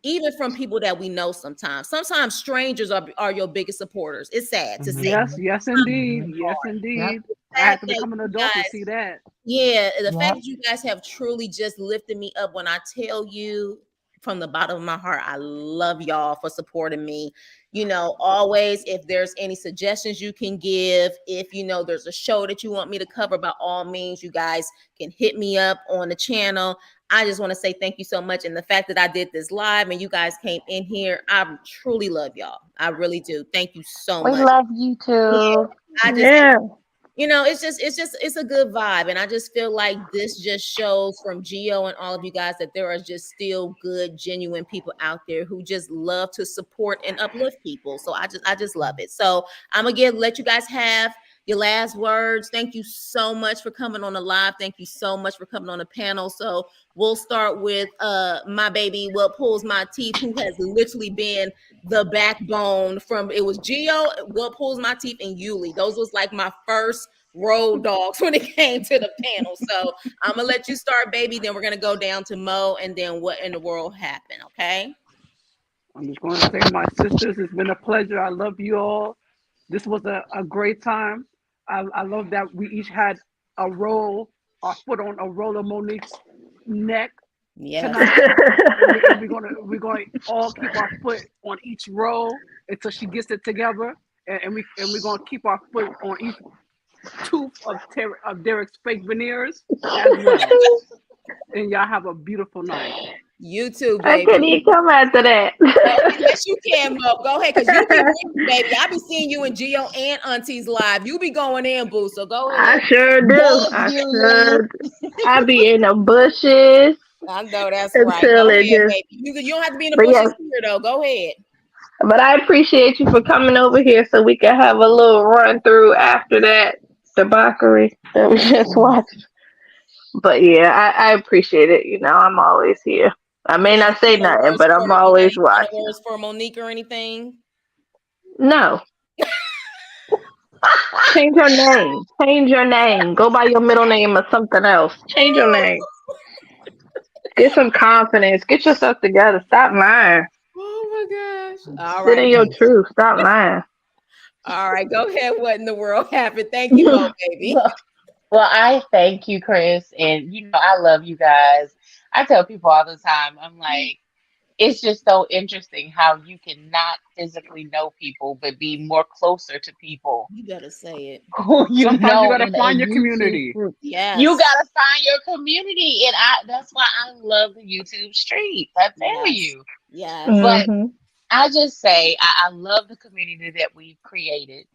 even from people that we know sometimes. Sometimes strangers are your biggest supporters. It's sad to say. Yes, indeed. Yes, Yep. indeed. The I had fact to that become an you adult to guys, see that. yeah, the Yep. fact that you guys have truly just lifted me up, when I tell you from the bottom of my heart, I love y'all for supporting me. Always, if there's any suggestions you can give, if there's a show that you want me to cover, by all means, you guys can hit me up on the channel. I just want to say thank you so much. And the fact that I did this live and you guys came in here, I truly love y'all. I really do. Thank you so We much. love you too. I just, Yeah. it's a good vibe. And I just feel like this just shows from Gio and all of you guys that there are just still good, genuine people out there who just love to support and uplift people. So I just love it. So I'm gonna let you guys have your last words. Thank you so much for coming on the live. Thank you so much for coming on the panel. So we'll start with my baby, what pulls my teeth, who has literally been the backbone from, it was Gio, what pulls my teeth, and Yuli. Those was like my first road dogs when it came to the panel. So I'm gonna let you start, baby. Then we're gonna go down to Mo, and then what in the world happened. Okay. I'm just going to say, my sisters, it's been a pleasure. I love you all. This was a great time. I love that we each had our foot on a roll of Monique's neck Yes. tonight, and we're gonna all keep our foot on each roll until she gets it together, and we're gonna keep our foot on each tooth of Derek's fake veneers as well. And y'all have a beautiful night. You too, I baby. can't even come after that. Yes, you can, Mo. Go ahead, because you be winning, baby. I be seeing you in Geo and Auntie's live. You be going in, boo. So go I ahead. sure do. Thank I you, Liz. sure. I be in the bushes I know that's right. until Go it ahead, just. baby. You don't have to be in the But yeah, bushes here, though. Go ahead. but I appreciate you for coming over here so we can have a little run through after that debauchery that we just watched. But yeah, I appreciate it. You know, I'm always here. I may Any not say final nothing, words but for I'm you got always any final watching. words for Monique or anything? No, change your name. Change your name. Go by your middle name or something else. Change your name. Get some confidence. Get yourself together. Stop lying. Oh my gosh. All Sit right. in your truth. Stop lying. All right. Go ahead. What in the world happened? Thank you, Mo, baby. Well, I thank you, Chris, and I love you guys. I tell people all the time, I'm like, it's just so interesting how you cannot physically know people, but be more closer to people You better say it. who you Sometimes you know gotta in a find your YouTube community. group. You Yes. gotta find your community, and that's why I love the YouTube streets. I tell Yes. you, Yes. but Mm-hmm. I just say I love the community that we've created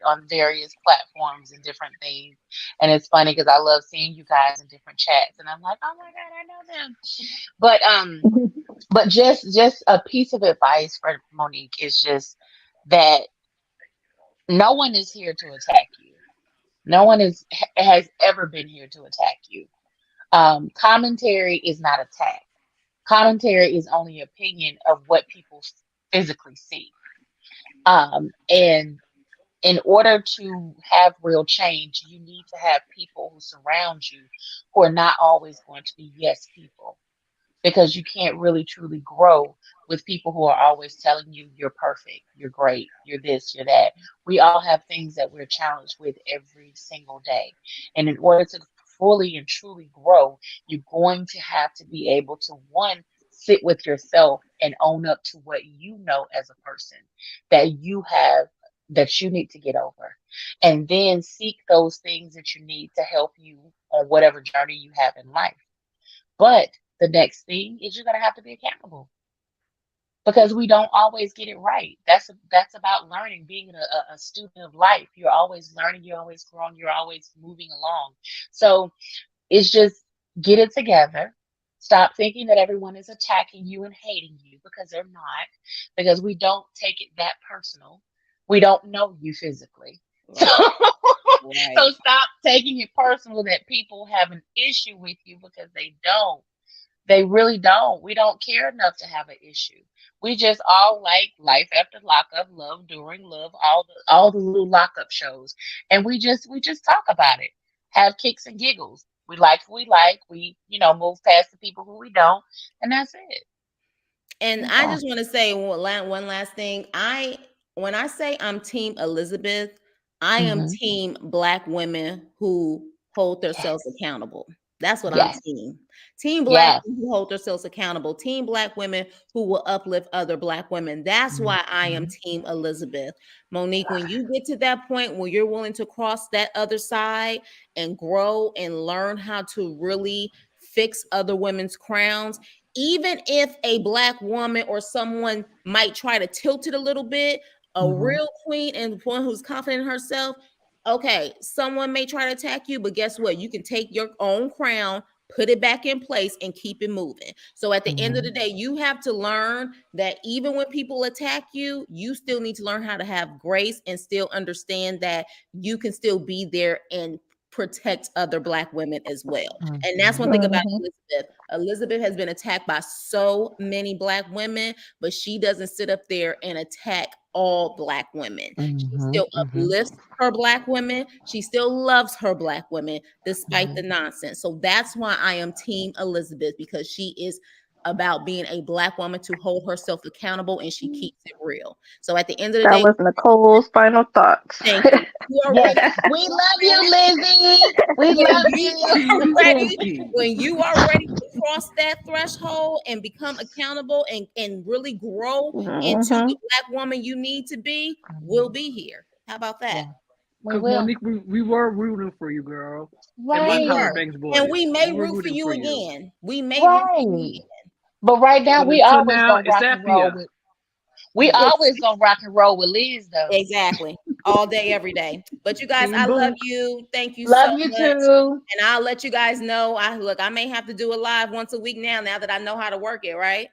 on various platforms and different things. And it's funny because I love seeing you guys in different chats, and I'm like, oh my god, I know them. But just a piece of advice for Monique is just that no one is here to attack you. No one has ever been here to attack you. Commentary is not attack. Commentary is only opinion of what people physically see. And in order to have real change, you need to have people who surround you who are not always going to be yes people, because you can't really truly grow with people who are always telling you you're perfect, you're great, you're this, you're that. We all have things that we're challenged with every single day. And in order to fully and truly grow, you're going to have to be able to, one, sit with yourself and own up to what you know as a person that you have, that you need to get over. And then seek those things that you need to help you on whatever journey you have in life. But the next thing is you're going to have to be accountable, because we don't always get it right. That's about learning, being a student of life. You're always learning, you're always growing, you're always moving along. So it's just get it together. Stop thinking that everyone is attacking you and hating you, because they're not, because we don't take it that personal. We don't know you physically. So, Right. so Right. stop taking it personal that people have an issue with you, because they don't. They really don't. We don't care enough to have an issue. We just all like Life After Lockup, Love During Love, all the little lockup shows, and we just talk about it, have kicks and giggles. We like who we like. We move past the people who we don't, and that's it. And That's I all. just want to say one last thing. When I say I'm Team Elizabeth, I am Hmm. Team Black women who hold themselves Yes, accountable. That's what I'm yes, team. Team Black yes. women who hold themselves accountable. Team Black women who will uplift other Black women. That's why I am Hmm. Team Elizabeth. Monique, when you get to that point where you're willing to cross that other side and grow and learn how to really fix other women's crowns, even if a Black woman or someone might try to tilt it a little bit, a Hmm. real queen and one who's confident in herself, okay, someone may try to attack you, but guess what? You can take your own crown, put it back in place, and keep it moving. So at the end of Hmm. the day, you have to learn that even when people attack you, you still need to learn how to have grace and still understand that you can still be there and protect other Black women as well. And that's one Hmm. thing about Mm-hmm. Elizabeth. Elizabeth has been attacked by so many Black women, but she doesn't sit up there and attack all Black women. She Hmm. still Hmm. uplifts her Black women. She still loves her Black women despite the Hmm. nonsense. So that's why I am Team Elizabeth, because she is about being a Black woman to hold herself accountable and she keeps it real. So at the end of the That day, was Nicole's final thoughts. thank you. You are Yes, ready. we love you, Lizzie. We When love you you. are Thank ready, you. when you are ready to cross that threshold and become accountable and really grow into Mm-hmm. the Black woman you need to be, we'll be here. How about that? Yeah. We Because will. Monique, we were rooting for you, girl. And my We Right. were. Tyra Banks And boys. we We may were root for rooting you for you. again. We may root for you Right. again. But right now, But until now, gonna it's rock and roll Zappia. with. We Yes, always gonna rock and roll with Liz, though. exactly. All day, every day. But you guys, Team I love Boom. you. Thank you so Love you much. too. And I'll let you guys know. I may have to do a live once a week now that I know how to work it, right?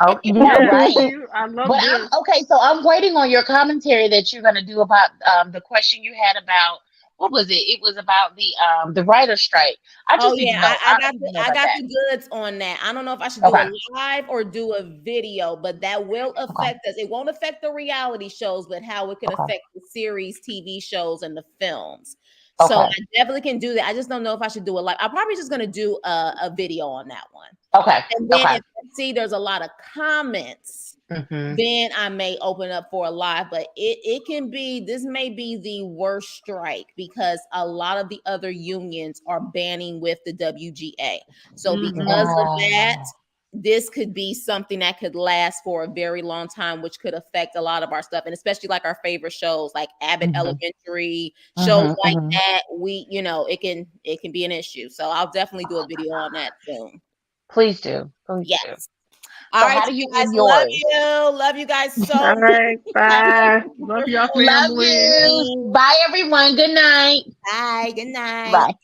Oh, yeah, Yes, right. I love But this. I'm okay. So I'm waiting on your commentary that you're gonna do about the question you had about what was it? It was about the writer strike. I Oh just need yeah, to know. I need to know I about got that. the goods on that. I don't know if I should do Okay. a live or do a video, but that will Okay. affect us. It won't affect the reality shows, but how it could Okay. affect the series, TV shows, and the films. So Okay. I definitely can do that. I just don't know if I should do a live. I'm probably just gonna do a video on that one. Okay. And then Okay. if I see there's a lot of comments, Mm-hmm. then I may open up for a live. But it can be, this may be the worst strike because a lot of the other unions are banning with the WGA. So because of that, Wow. this could be something that could last for a very long time, which could affect a lot of our stuff, and especially like our favorite shows like Abbott Mm-hmm. Elementary, shows Mm-hmm. like Mm-hmm. that. It can be an issue. So I'll definitely do a video on that soon. Please do. Please do. Yes. All So right, how do you you guys, end love yours? you. Love you guys so All much. right, bye. Love y'all, Love family. you. Bye, everyone. Good night. Bye. Good night. Bye.